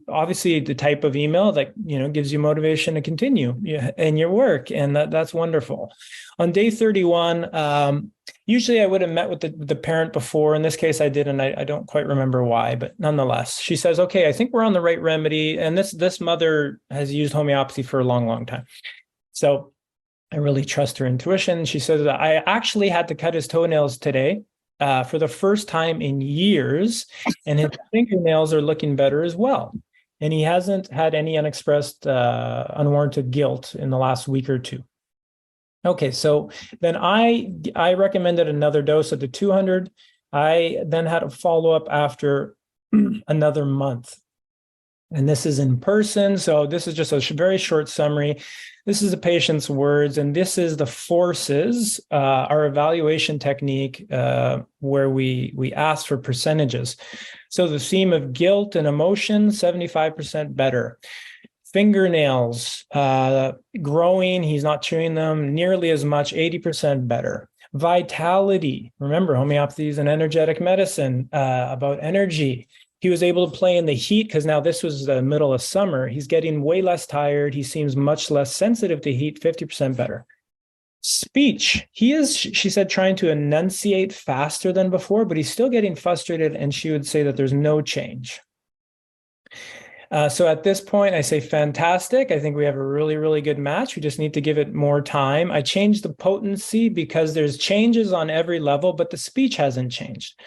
Speaker 2: obviously the type of email that, gives you motivation to continue in your work. And that's wonderful. On day 31, usually I would have met with the parent before. In this case, I didn't. I don't quite remember why, but nonetheless, she says, okay, I think we're on the right remedy. And this mother has used homeopathy for a long, long time. So I really trust her intuition. She says that I actually had to cut his toenails today for the first time in years, and his fingernails are looking better as well. And he hasn't had any unexpressed, unwarranted guilt in the last week or two. Okay, so then I recommended another dose of the 200. I then had a follow-up after another month. And this is in person. So this is just a very short summary. This is the patient's words, and this is the forces, our evaluation technique, where we ask for percentages. So the theme of guilt and emotion, 75% better. Fingernails growing, he's not chewing them nearly as much, 80% better. Vitality, remember, homeopathy is an energetic medicine, about energy. He was able to play in the heat because now this was the middle of summer. He's getting way less tired. He seems much less sensitive to heat, 50% better. Speech. He is, she said, trying to enunciate faster than before, but he's still getting frustrated, and she would say that there's no change. So at this point, I say fantastic. I think we have a really, really good match. We just need to give it more time. I changed the potency because there's changes on every level, but the speech hasn't changed.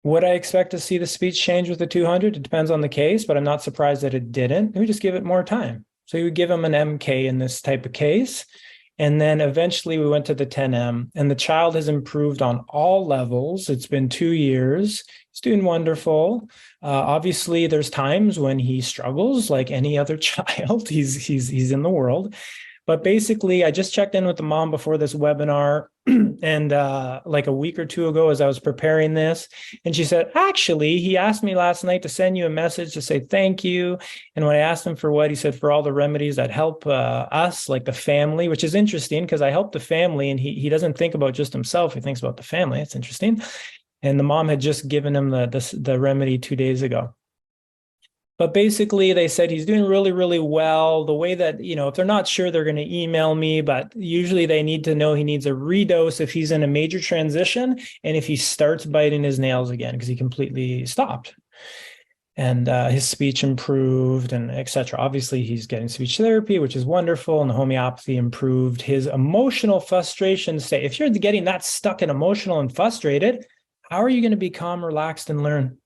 Speaker 2: Would I expect to see the speech change with the 200? It depends on the case, but I'm not surprised that it didn't. We just give it more time. So you would give him an MK in this type of case. And then eventually we went to the 10M, and the child has improved on all levels. It's been 2 years. He's doing wonderful. Obviously, there's times when he struggles like any other child. He's in the world. But basically, I just checked in with the mom before this webinar and like a week or two ago as I was preparing this. And she said, actually, he asked me last night to send you a message to say thank you. And when I asked him for what, he said for all the remedies that help us, like the family, which is interesting because I help the family, and he doesn't think about just himself. He thinks about the family. It's interesting. And the mom had just given him the remedy 2 days ago. But basically, they said he's doing really, really well. The way that, if they're not sure, they're going to email me, but usually they need to know he needs a redose if he's in a major transition and if he starts biting his nails again, because he completely stopped. And his speech improved and etc. Obviously, he's getting speech therapy, which is wonderful. And the homeopathy improved his emotional frustration state. If you're getting that stuck and emotional and frustrated, how are you going to be calm, relaxed, and learn?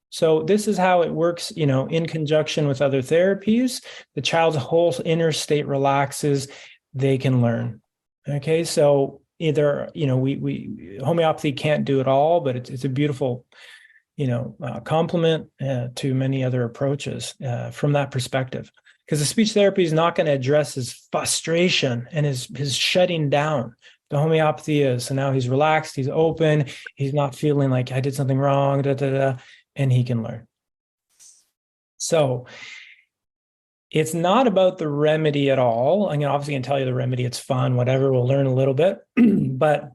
Speaker 2: So this is how it works, in conjunction with other therapies. The child's whole inner state relaxes, they can learn. Okay, so either, we homeopathy can't do it all, but it's a beautiful, complement to many other approaches from that perspective. Because the speech therapy is not going to address his frustration and his shutting down. The homeopathy is. So now he's relaxed, he's open, he's not feeling like I did something wrong, and he can learn. So it's not about the remedy at all. I'm obviously going to tell you the remedy. It's fun, whatever. We'll learn a little bit. But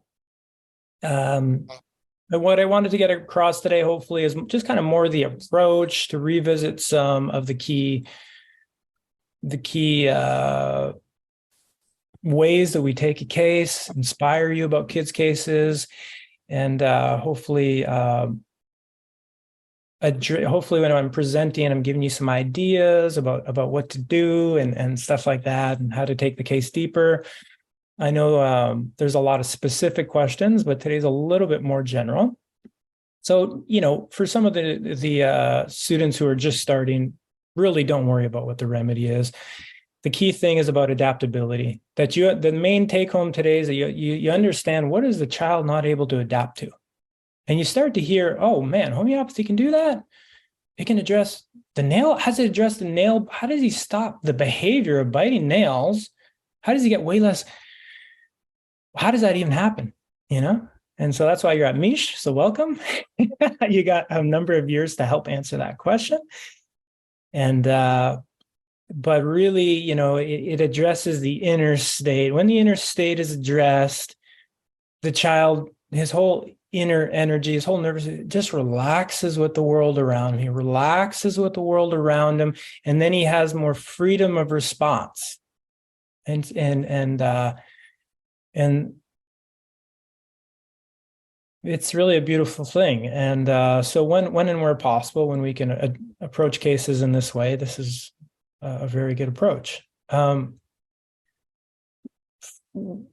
Speaker 2: what I wanted to get across today, hopefully, is just kind of more the approach, to revisit some of the key ways that we take a case, inspire you about kids' cases, and hopefully when I'm presenting, I'm giving you some ideas about what to do and stuff like that, and how to take the case deeper. I know there's a lot of specific questions, but today's a little bit more general. So, for some of the students who are just starting, really don't worry about what the remedy is. The key thing is about adaptability. The main take home today is that you understand, what is the child not able to adapt to? And you start to hear, oh man, homeopathy can do that. It can address the nail. How does it address the nail? How does he stop the behavior of biting nails? How does he get way less? How does that even happen? And so that's why you're at Mish. So welcome. You got a number of years to help answer that question. And but really, it addresses the inner state. When the inner state is addressed, the child, his whole inner energy, his whole nervous system just relaxes with the world around him. He relaxes with the world around him, and then he has more freedom of response. And it's really a beautiful thing. And so when and where possible, when we can approach cases in this way, this is a very good approach.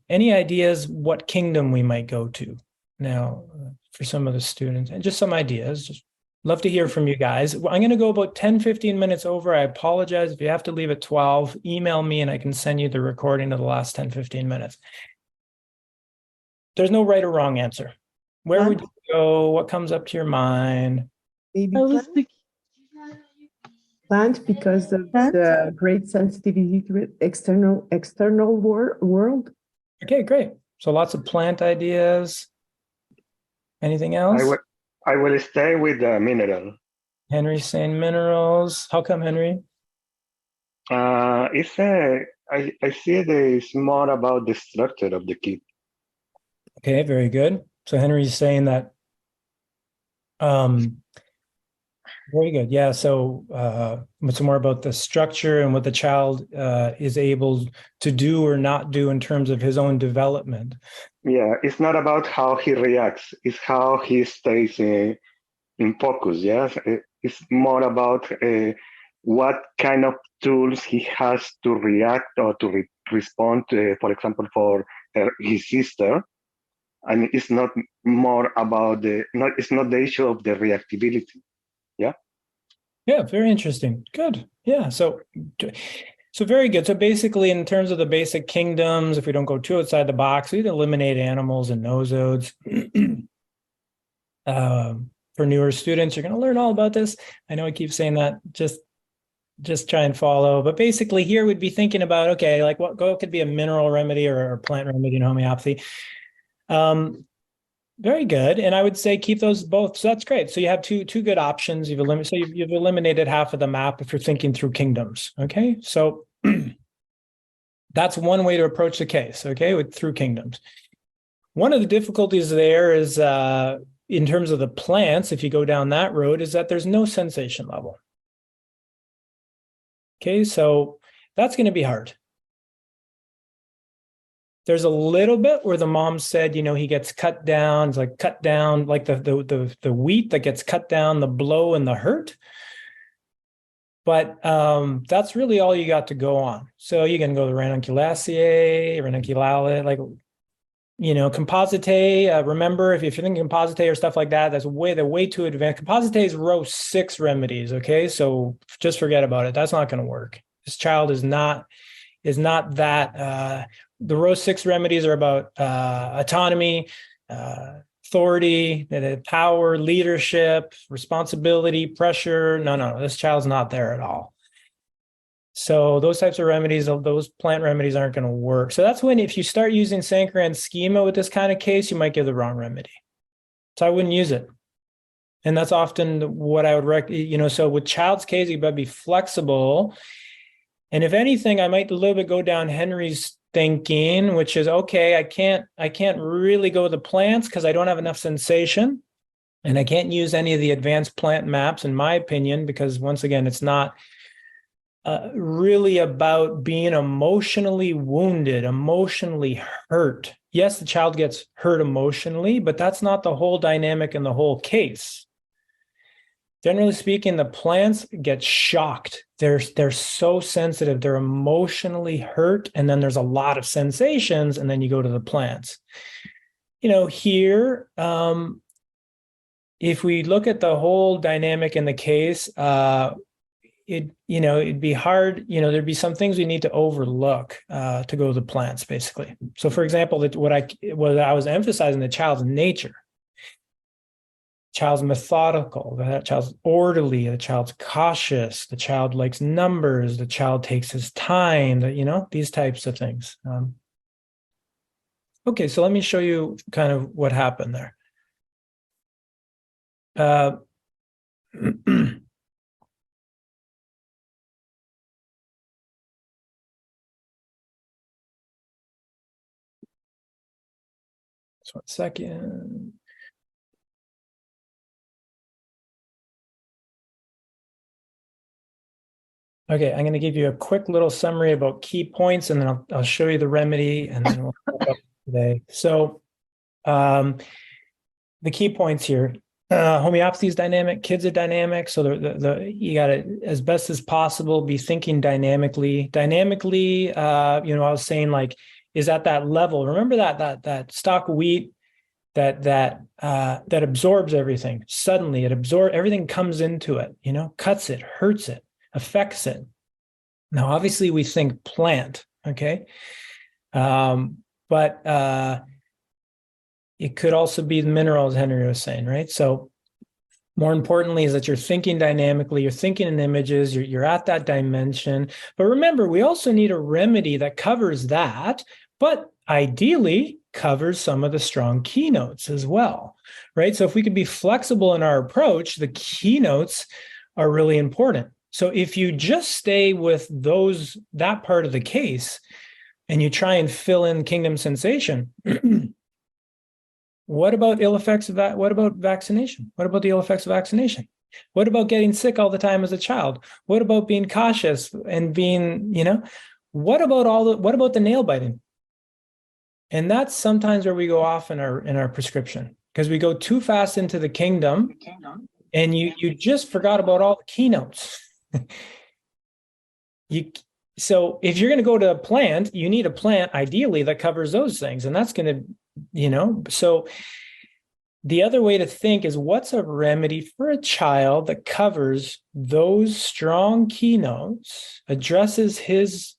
Speaker 2: Any ideas what kingdom we might go to now for some of the students? And just some ideas. Just love to hear from you guys. I'm going to go about 10, 15 minutes over. I apologize. If you have to leave at 12, email me and I can send you the recording of the last 10, 15 minutes. There's no right or wrong answer. Where would you go? What comes up to your mind?
Speaker 3: Maybe plant, because of the great sensitivity to it, external world.
Speaker 2: Okay, great. So lots of plant ideas. Anything else?
Speaker 4: I will stay with the mineral.
Speaker 2: Henry's saying minerals. How come, Henry?
Speaker 4: I see it's more about the structure of the kid.
Speaker 2: Okay, very good. So Henry's saying that. Very good. Yeah. So it's more about the structure and what the child is able to do or not do in terms of his own development.
Speaker 4: Yeah, it's not about how he reacts. It's how he stays in focus. Yes, it's more about what kind of tools he has to react or to respond to, for example, for his sister. And it's not more about it's not the issue of the reactivity. Yeah.
Speaker 2: Yeah. Very interesting. Good. Yeah. So very good. So basically, in terms of the basic kingdoms, if we don't go too outside the box, we'd eliminate animals and nosodes. For newer students, you're going to learn all about this. I know I keep saying that. Just try and follow. But basically, here we'd be thinking about, okay, like what could be a mineral remedy or a plant remedy in homeopathy. Very good. And I would say keep those both. So that's great. So you have two good options. You've eliminated half of the map if you're thinking through kingdoms. Okay. So that's one way to approach the case. Okay. Through kingdoms. One of the difficulties there is in terms of the plants, if you go down that road, is that there's no sensation level. Okay. So that's going to be hard. There's a little bit where the mom said, he gets cut down. It's like cut down, like the wheat that gets cut down, the blow and the hurt. But that's really all you got to go on. So you can go to ranunculaceae, ranunculale, like, compositae. Remember, if you're thinking compositae or stuff like that, they're way too advanced. Compositae is row 6 remedies. Okay, so just forget about it. That's not going to work. This child is not that. The row 6 remedies are about autonomy, authority, power, leadership, responsibility, pressure. No, this child's not there at all. So those types of remedies, those plant remedies aren't going to work. So that's when, if you start using Sankaran schema with this kind of case, you might give the wrong remedy. So I wouldn't use it. And that's often what I would recommend. So with child's case, you better be flexible. And if anything, I might a little bit go down Henry's thinking, which is, okay, I can't really go with the plants because I don't have enough sensation. And I can't use any of the advanced plant maps, in my opinion, because once again, it's not really about being emotionally wounded, emotionally hurt. Yes, the child gets hurt emotionally, but that's not the whole dynamic in the whole case. Generally speaking, the plants get shocked. They're so sensitive. They're emotionally hurt. And then there's a lot of sensations. And then you go to the plants. Here, if we look at the whole dynamic in the case, it'd be hard. There'd be some things we need to overlook to go to the plants, basically. So, for example, what I was emphasizing, the child's nature. child's methodical, the child's orderly, the child's cautious, the child likes numbers, the child takes his time, these types of things. Okay, so let me show you kind of what happened there. Just 1 second. Okay, I'm going to give you a quick little summary about key points, and then I'll show you the remedy, and then we'll wrap up today. So the key points here, homeopathy is dynamic, kids are dynamic, so you got to, as best as possible, be thinking dynamically. Dynamically, I was saying, like, is at that level. Remember that stalk of wheat that absorbs everything. Suddenly it absorbs, everything comes into it, cuts it, hurts it, affects it. Now, obviously we think plant, okay? But it could also be the mineral, as Henry was saying, right? So more importantly is that you're thinking dynamically, you're thinking in images, you're at that dimension. But remember, we also need a remedy that covers that, but ideally covers some of the strong keynotes as well, right? So if we could be flexible in our approach, the keynotes are really important. So if you just stay with that part of the case and you try and fill in kingdom sensation, what about ill effects of that? What about vaccination? What about the ill effects of vaccination? What about getting sick all the time as a child? What about being cautious and being, what about the nail biting? And that's sometimes where we go off in our prescription, because we go too fast into the kingdom and you just forgot about all the keynotes. So if you're going to go to a plant, you need a plant ideally that covers those things. And that's going to, so the other way to think is, what's a remedy for a child that covers those strong keynotes, addresses his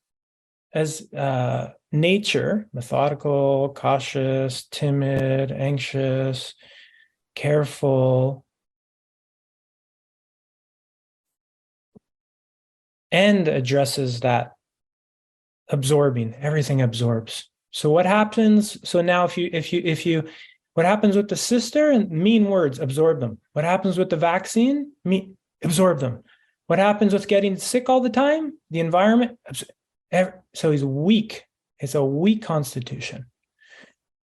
Speaker 2: nature, methodical, cautious, timid, anxious, careful, and addresses that absorbing, everything absorbs. So what happens? So now if you what happens with the sister? And mean words, absorb them. What happens with the vaccine? Absorb them. What happens with getting sick all the time? The environment. So he's weak. It's a weak constitution.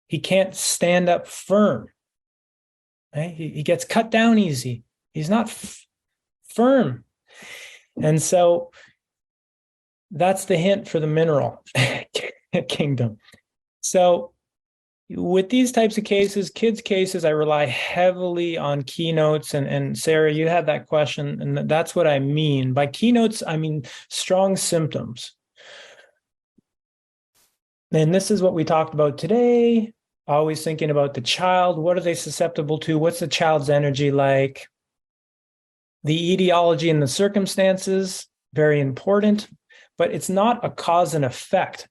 Speaker 2: He can't stand up firm. Right? He gets cut down easy. He's not firm. And so that's the hint for the mineral kingdom. So with these types of cases, kids' cases, I rely heavily on keynotes. And Sarah, you had that question, and that's what I mean. By keynotes, I mean strong symptoms. And this is what we talked about today, always thinking about the child. What are they susceptible to? What's the child's energy like? The etiology and the circumstances, very important, but it's not a cause and effect,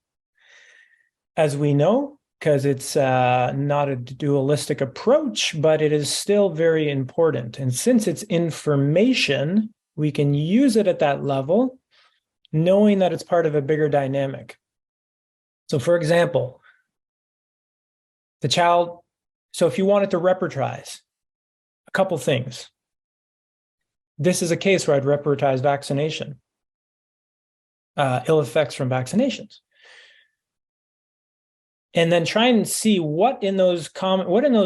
Speaker 2: as we know, because it's not a dualistic approach, but it is still very important. And since it's information, we can use it at that level, knowing that it's part of a bigger dynamic. So for example, the child, so if you wanted to repertorize, a couple things. This is a case where I'd repertorize vaccination, ill effects from vaccinations. And then try and see what in those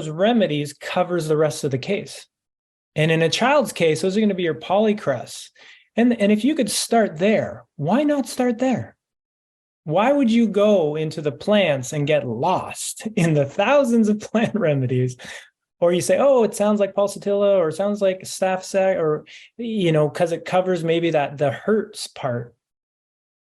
Speaker 2: remedies covers the rest of the case. And in a child's case, those are going to be your polycrests. And if you could start there, why not start there? Why would you go into the plants and get lost in the thousands of plant remedies? Or you say, oh, it sounds like pulsatilla, or it sounds like staph sac, or, because it covers maybe the hurts part.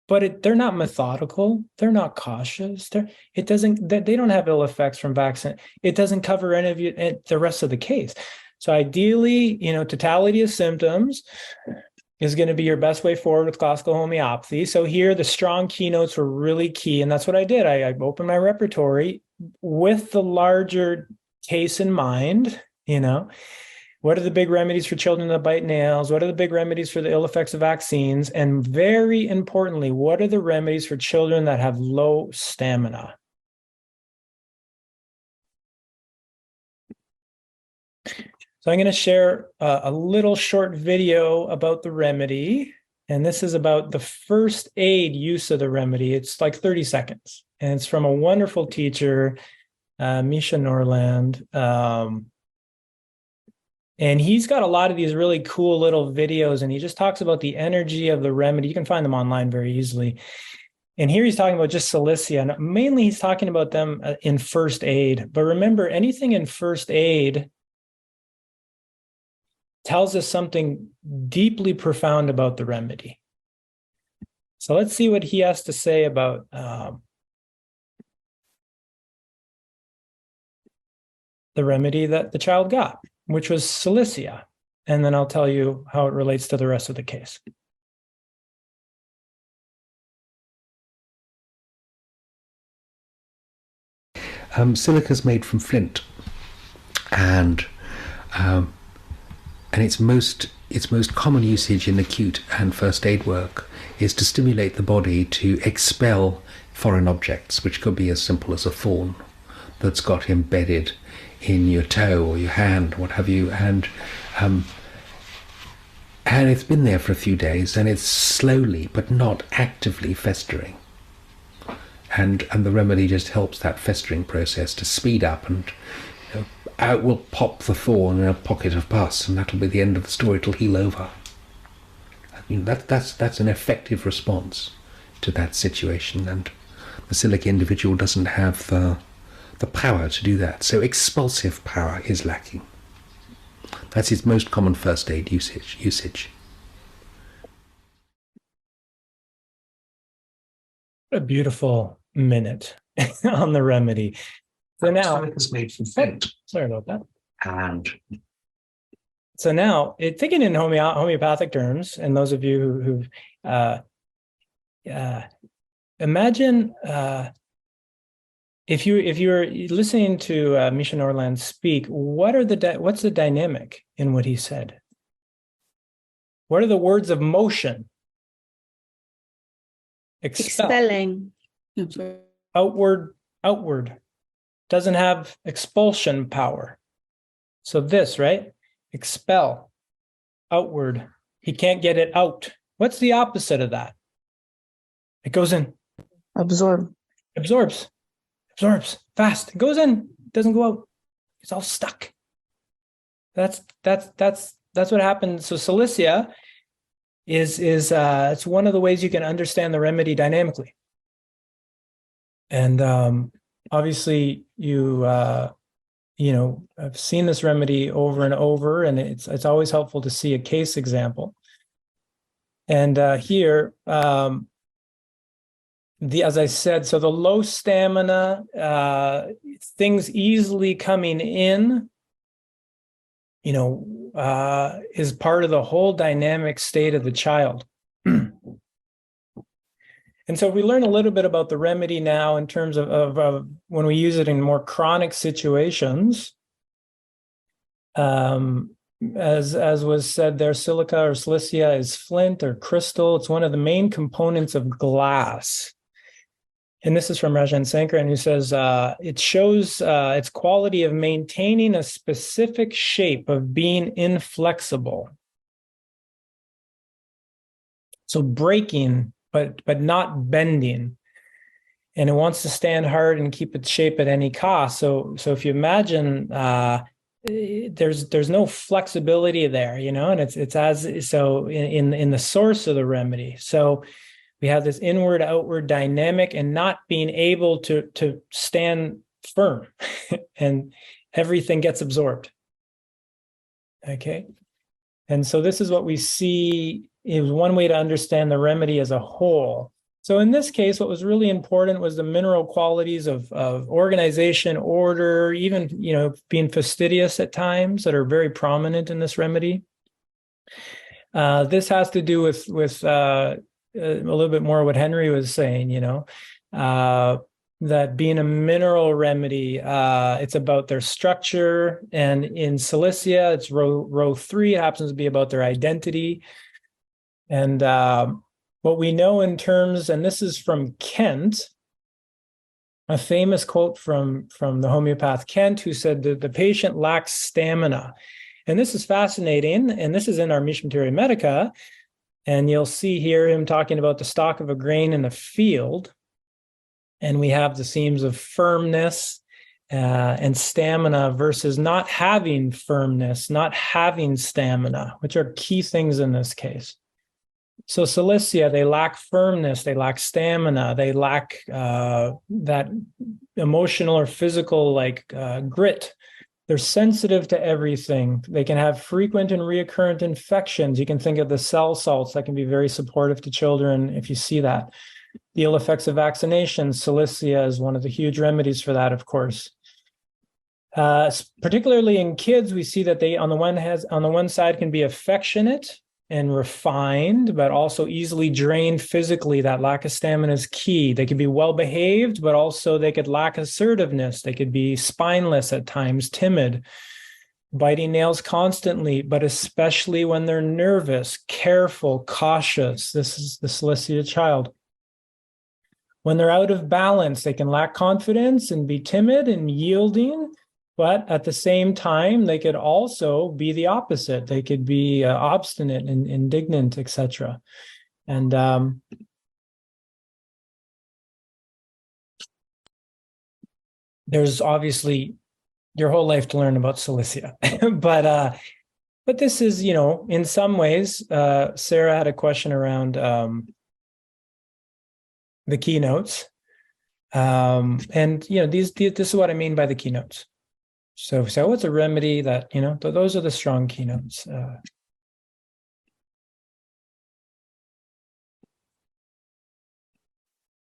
Speaker 2: But they're not methodical. They're not cautious. They don't have ill effects from vaccine. It doesn't cover any of the rest of the case. So ideally, totality of symptoms is going to be your best way forward with classical homeopathy. So here, the strong keynotes were really key. And that's what I did. I opened my repertory with the larger case in mind, What are the big remedies for children that bite nails? What are the big remedies for the ill effects of vaccines? And very importantly, what are the remedies for children that have low stamina? So I'm going to share a little short video about the remedy. And this is about the first aid use of the remedy. It's like 30 seconds. And it's from a wonderful teacher, Misha Norland. And he's got a lot of these really cool little videos, and he just talks about the energy of the remedy. You can find them online very easily. And here he's talking about just Cilicia. And mainly he's talking about them in first aid. But remember, anything in first aid tells us something deeply profound about the remedy. So let's see what he has to say about the remedy that the child got, which was Cilicia. And then I'll tell you how it relates to the rest of the case.
Speaker 5: Silica is made from flint, and its most common usage in acute and first aid work is to stimulate the body to expel foreign objects, which could be as simple as a thorn that's got embedded in your toe or your hand, what have you, and it's been there for a few days, and it's slowly but not actively festering. And the remedy just helps that festering process to speed up, and out will pop the thorn in a pocket of pus, and that'll be the end of the story. It'll heal over. I mean, that's an effective response to that situation, and the silica individual doesn't have the power to do that. So expulsive power is lacking. That's its most common first aid usage.
Speaker 2: A beautiful minute on the remedy. So now
Speaker 5: it's made from flint.
Speaker 2: Sorry about that.
Speaker 5: And
Speaker 2: so now, thinking in homeopathic terms, and those of you who've imagine if you were listening to Misha Norland speak, what's the dynamic in what he said? What are the words of motion?
Speaker 6: Expelling.
Speaker 2: Outward. Doesn't have expulsion power. So this, right? Expel. Outward. He can't get it out. What's the opposite of that? It goes in.
Speaker 6: Absorb.
Speaker 2: Absorbs fast. It goes in. Doesn't go out. It's all stuck. That's what happens. So Cilicia is it's one of the ways you can understand the remedy dynamically. And obviously I've seen this remedy over and over, and it's always helpful to see a case example. And here, as I said, so the low stamina, things easily coming in, is part of the whole dynamic state of the child. And so we learn a little bit about the remedy now in terms of when we use it in more chronic situations. As was said there, silica or cilicia is flint or crystal. It's one of the main components of glass. And this is from Rajan Sankaran, who says it shows its quality of maintaining a specific shape, of being inflexible. So breaking, but not bending. And it wants to stand hard and keep its shape at any cost. So if you imagine, there's no flexibility there, and it's as so in the source of the remedy. So we have this inward outward dynamic and not being able to stand firm and everything gets absorbed. Okay. And so this is what we see is one way to understand the remedy as a whole. So in this case, what was really important was the mineral qualities of organization, order, even, being fastidious at times that are very prominent in this remedy. This has to do with a little bit more what Henry was saying, that being a mineral remedy, it's about their structure. And in Cilicia, it's row 3, it happens to be about their identity. And what we know in terms, and this is from Kent, a famous quote from the homeopath Kent, who said that the patient lacks stamina. And this is fascinating. And this is in our Mish Materia Medica. And you'll see here him talking about the stalk of a grain in a field. And we have the themes of firmness and stamina versus not having firmness, not having stamina, which are key things in this case. So Cilicia, they lack firmness, they lack stamina, they lack that emotional or physical grit. They're sensitive to everything. They can have frequent and recurrent infections. You can think of the cell salts that can be very supportive to children if you see that. The ill effects of vaccination, Cilicia is one of the huge remedies for that, of course. Particularly in kids, we see that they, on the one side, can be affectionate and refined, but also easily drained physically. That lack of stamina is key. They could be well-behaved, but also they could lack assertiveness. They could be spineless at times, timid, biting nails constantly, but especially when they're nervous, careful, cautious. This is the Cilicia child. When they're out of balance, they can lack confidence and be timid and yielding, but at the same time, they could also be the opposite. They could be obstinate and indignant, etc. And there's obviously your whole life to learn about Cilicia. But this is, in some ways, Sarah had a question around the keynotes. And this is what I mean by the keynotes. So it's a remedy that, those are the strong keynotes.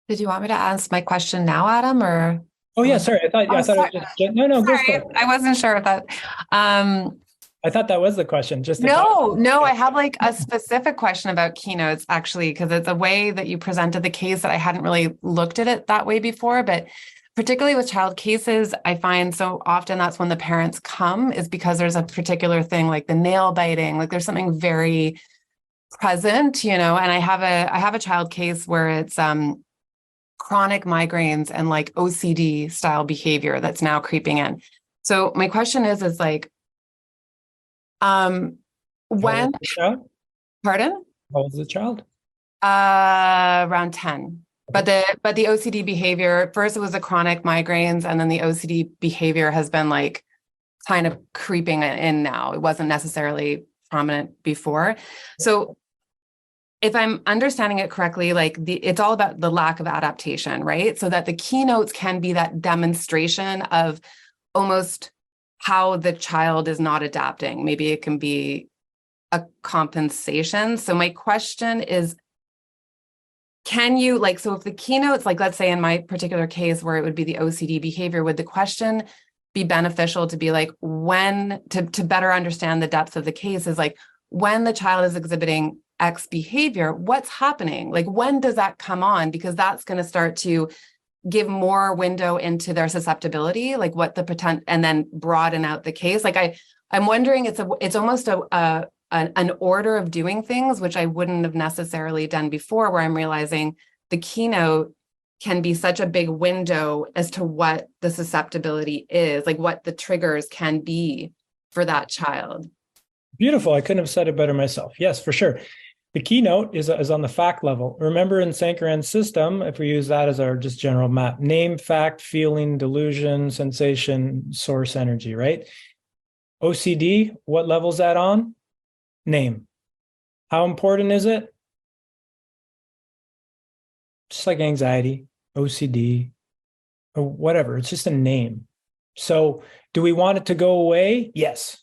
Speaker 7: Did you want me to ask my question now, Adam, or?
Speaker 2: Oh yeah, sorry. I thought it was no,
Speaker 7: sorry,
Speaker 2: go for it.
Speaker 7: I wasn't sure if that.
Speaker 2: I thought that was the question.
Speaker 7: No, I have a specific question about keynotes, actually, because it's a way that you presented the case that I hadn't really looked at it that way before. But particularly with child cases, I find so often that's when the parents come is because there's a particular thing like the nail biting, like there's something very present, and I have a child case where it's chronic migraines and OCD style behavior that's now creeping in. So my question is when, pardon?
Speaker 2: How old is the child?
Speaker 7: Around 10. But the OCD behavior, first it was the chronic migraines, and then the OCD behavior has been kind of creeping in now. It wasn't necessarily prominent before. So if I'm understanding it correctly, it's all about the lack of adaptation, right? So that the keynotes can be that demonstration of almost how the child is not adapting. Maybe it can be a compensation. So my question is, can you so if the keynotes, let's say in my particular case where it would be the OCD behavior, would the question be beneficial to be when to better understand the depth of the case is when the child is exhibiting X behavior, what's happening? When does that come on? Because that's going to start to give more window into their susceptibility, what the potential, and then broaden out the case. I'm wondering, it's almost an order of doing things, which I wouldn't have necessarily done before, where I'm realizing the keynote can be such a big window as to what the susceptibility is, what the triggers can be for that child.
Speaker 2: Beautiful. I couldn't have said it better myself. Yes, for sure. The keynote is on the fact level. Remember in Sankaran's system, if we use that as our just general map, name, fact, feeling, delusion, sensation, source, energy, right? OCD, what level is that on? Name. How important is it? Just like anxiety, OCD, or whatever. It's just a name. So do we want it to go away? Yes.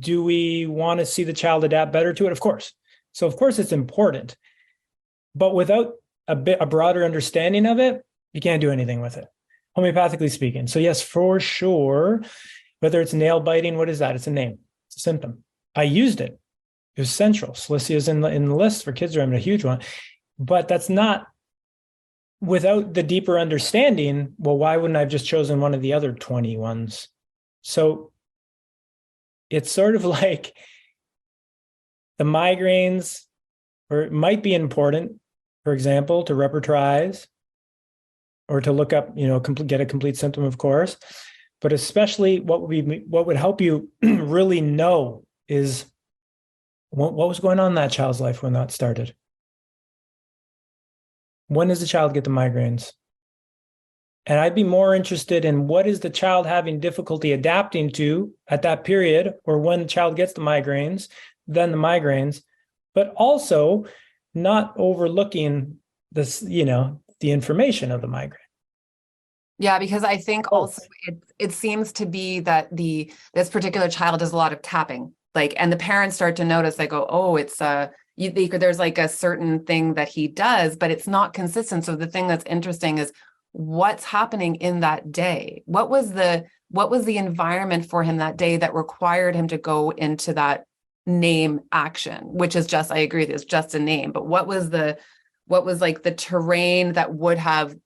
Speaker 2: Do we want to see the child adapt better to it? Of course. So of course it's important. But without a broader understanding of it, you can't do anything with it, homeopathically speaking. So yes, for sure, whether it's nail biting, what is that? It's a name. It's a symptom. I used it. It was central. Cilicia is in the list for kids remedy, a huge one. But that's not without the deeper understanding, well, why wouldn't I have just chosen one of the other 20 ones? So it's sort of like the migraines, or it might be important, for example, to repertorize or to look up, get a complete symptom, of course. But especially what would help you really know is what was going on in that child's life when that started. When does the child get the migraines? And I'd be more interested in what is the child having difficulty adapting to at that period, or when the child gets the migraines, than the migraines, but also not overlooking this, the information of the migraine.
Speaker 7: Yeah, because I think also it seems to be that this particular child does a lot of tapping, and the parents start to notice, they go, oh, it's there's like a certain thing that he does, but it's not consistent. So the thing that's interesting is what's happening in that day. What was the environment for him that day that required him to go into that name action, which is just, I agree, it's just a name, but what was like the terrain that would have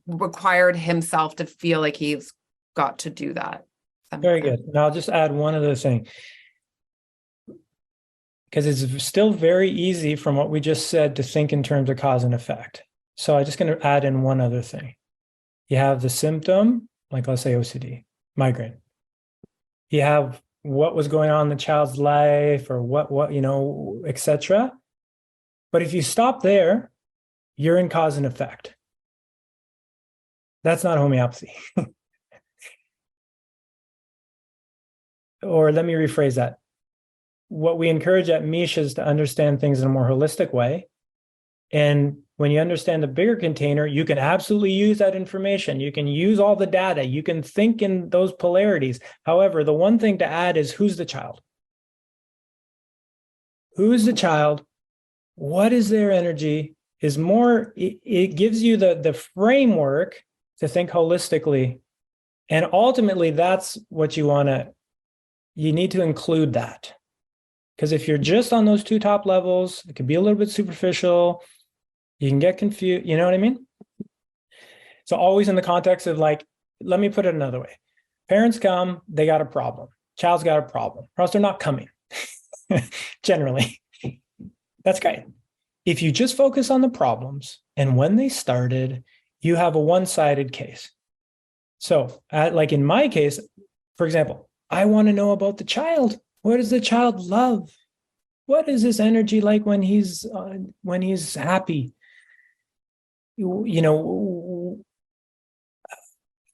Speaker 7: required himself to feel like he's got to do that?
Speaker 2: Very good. Now I'll just add one other thing, because it's still very easy from what we just said to think in terms of cause and effect. So I'm just going to add in one other thing. You have the symptom, like let's say OCD, migraine. You have what was going on in the child's life, or what etc. But if you stop there, you're in cause and effect. That's not homeopathy. Or let me rephrase that. What we encourage at Mish is to understand things in a more holistic way. And when you understand the bigger container, you can absolutely use that information. You can use all the data. You can think in those polarities. However, the one thing to add is, who's the child? Who's the child? What is their energy? It gives you the framework to think holistically. And ultimately, that's what you need to include that. Because if you're just on those two top levels, it can be a little bit superficial. You can get confused. You know what I mean? So always in the context of, let me put it another way. Parents come, they got a problem. Child's got a problem, or else they're not coming. Generally. That's great. If you just focus on the problems and when they started, you have a one-sided case. So like in my case, for example, I want to know about the child. What does the child love? What is his energy like when he's happy?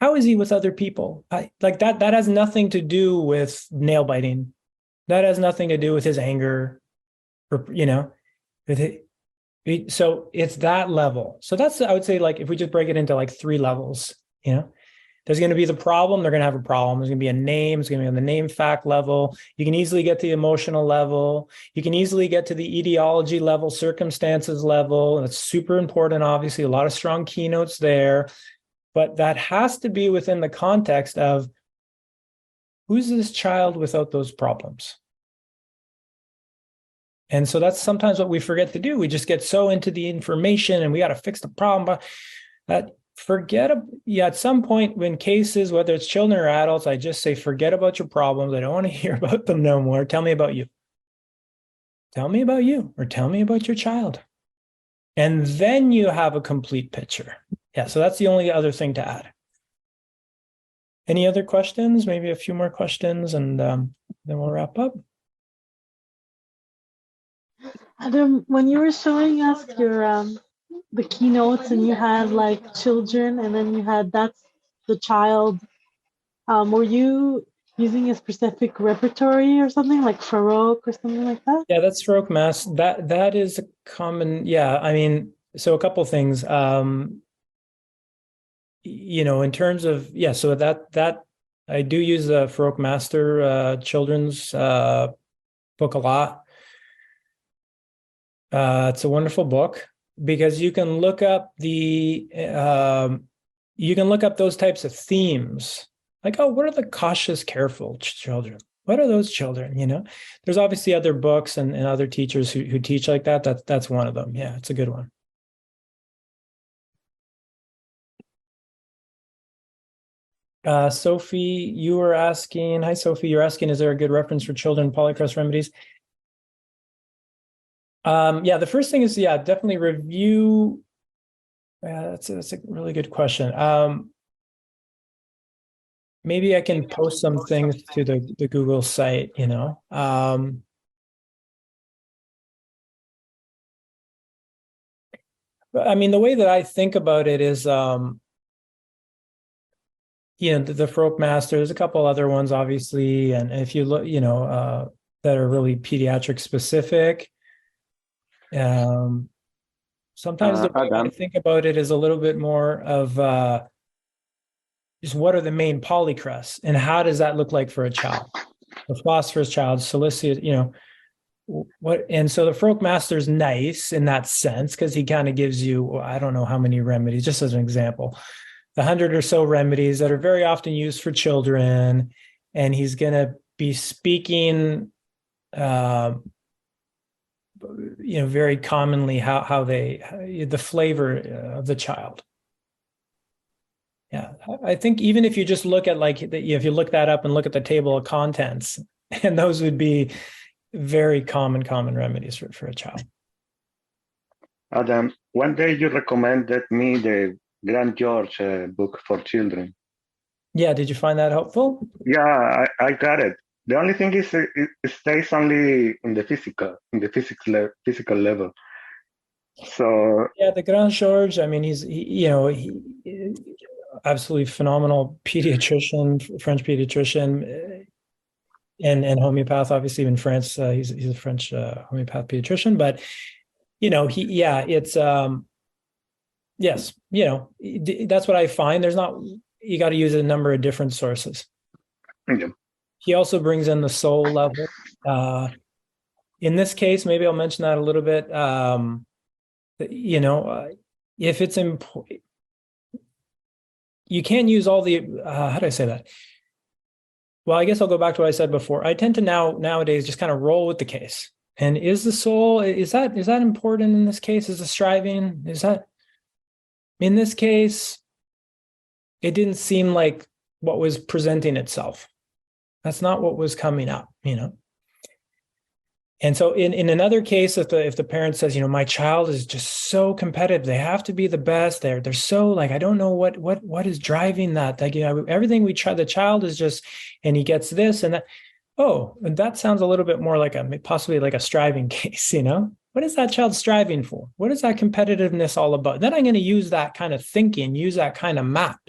Speaker 2: How is he with other people? That has nothing to do with nail biting. That has nothing to do with his anger, or so it's that level. So that's, I would say, if we just break it into 3 levels, there's going to be the problem. They're going to have a problem. There's going to be a name. It's going to be on the name fact level. You can easily get to the emotional level. You can easily get to the etiology level, circumstances level. And it's super important, obviously, a lot of strong keynotes there. But that has to be within the context of, who's this child without those problems? And so that's sometimes what we forget to do. We just get so into the information and we got to fix the problem. But at some point when cases, whether it's children or adults, I just say, forget about your problems. I don't want to hear about them no more. Tell me about you. Tell me about you, or tell me about your child. And then you have a complete picture. Yeah, so that's the only other thing to add. Any other questions? Maybe a few more questions, and then we'll wrap up.
Speaker 8: Adam, when you were showing us your the keynotes, and you had children, and then you had that's the child, were you using a specific repertory or something, like Farouk or something like that?
Speaker 2: Yeah, that's Farouk Mass. That is a common. Yeah, I mean, so a couple things. In terms of, so that I do use the Farouk Master children's book a lot. It's a wonderful book, because you can look up those types of themes, what are the cautious, careful children? What are those children? There's obviously other books and other teachers who teach like that. That's one of them. Yeah, it's a good one. Sophie, you were asking, hi, Sophie, you're asking, is there a good reference for children polycrust remedies? Yeah, the first thing is, yeah, definitely review. That's a really good question. Maybe I can post some things to the Google site, you know. But I mean, the way that I think about it is, you know, the Froke Master, there's a couple other ones, obviously. And if you look, you know, that are really pediatric specific. Sometimes the way I think about it is a little bit more of just what are the main polycrusts and how does that look like for a child? The phosphorus child, silicate, you know, what, and so the Froke Master is nice in that sense because he kind of gives you, I don't know how many remedies, just as an example, the 100 or so remedies that are very often used for children, and he's going to be speaking, you know, very commonly how they, the flavor of the child. Yeah, I think even if you just look at like, if you look that up and look at the table of contents, and those would be very common remedies for a child.
Speaker 4: Adam, one day you recommended me the Grand George book for children.
Speaker 2: Yeah, did you find that helpful?
Speaker 4: Yeah, I got it. The only thing is it stays only in the physical level. So
Speaker 2: yeah, the Grand George, I mean, you know, he absolutely phenomenal pediatrician, French pediatrician, and homeopath. Obviously, in France, he's a French homeopath pediatrician. But you know, it's yes, you know, that's what I find. There's not, you got to use a number of different sources.
Speaker 4: yeah.
Speaker 2: He also brings in the soul level. In this case, maybe I'll mention that a little bit. You know, if it's important, you can't use all the, how do I say that? Well, I guess I'll go back to what I said before. I tend to nowadays just kind of roll with the case. And is the soul, is that important in this case? Is the striving, is that, in this case, it didn't seem like what was presenting itself. That's not what was coming up, you know? And so in another case, if the parent says, you know, my child is just so competitive, they have to be the best. They're so like, I don't know what is driving that. Like, you know, everything we try, the child is just, and he gets this and that. Oh, and that sounds a little bit more like possibly like a striving case, you know? What is that child striving for? What is that competitiveness all about? Then I'm going to use that kind of thinking, use that kind of map.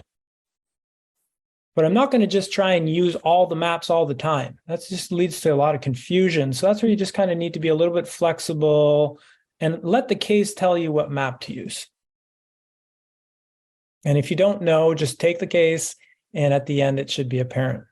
Speaker 2: But I'm not going to just try and use all the maps all the time. That just leads to a lot of confusion. So that's where you just kind of need to be a little bit flexible and let the case tell you what map to use. And if you don't know, just take the case, and at the end, it should be apparent.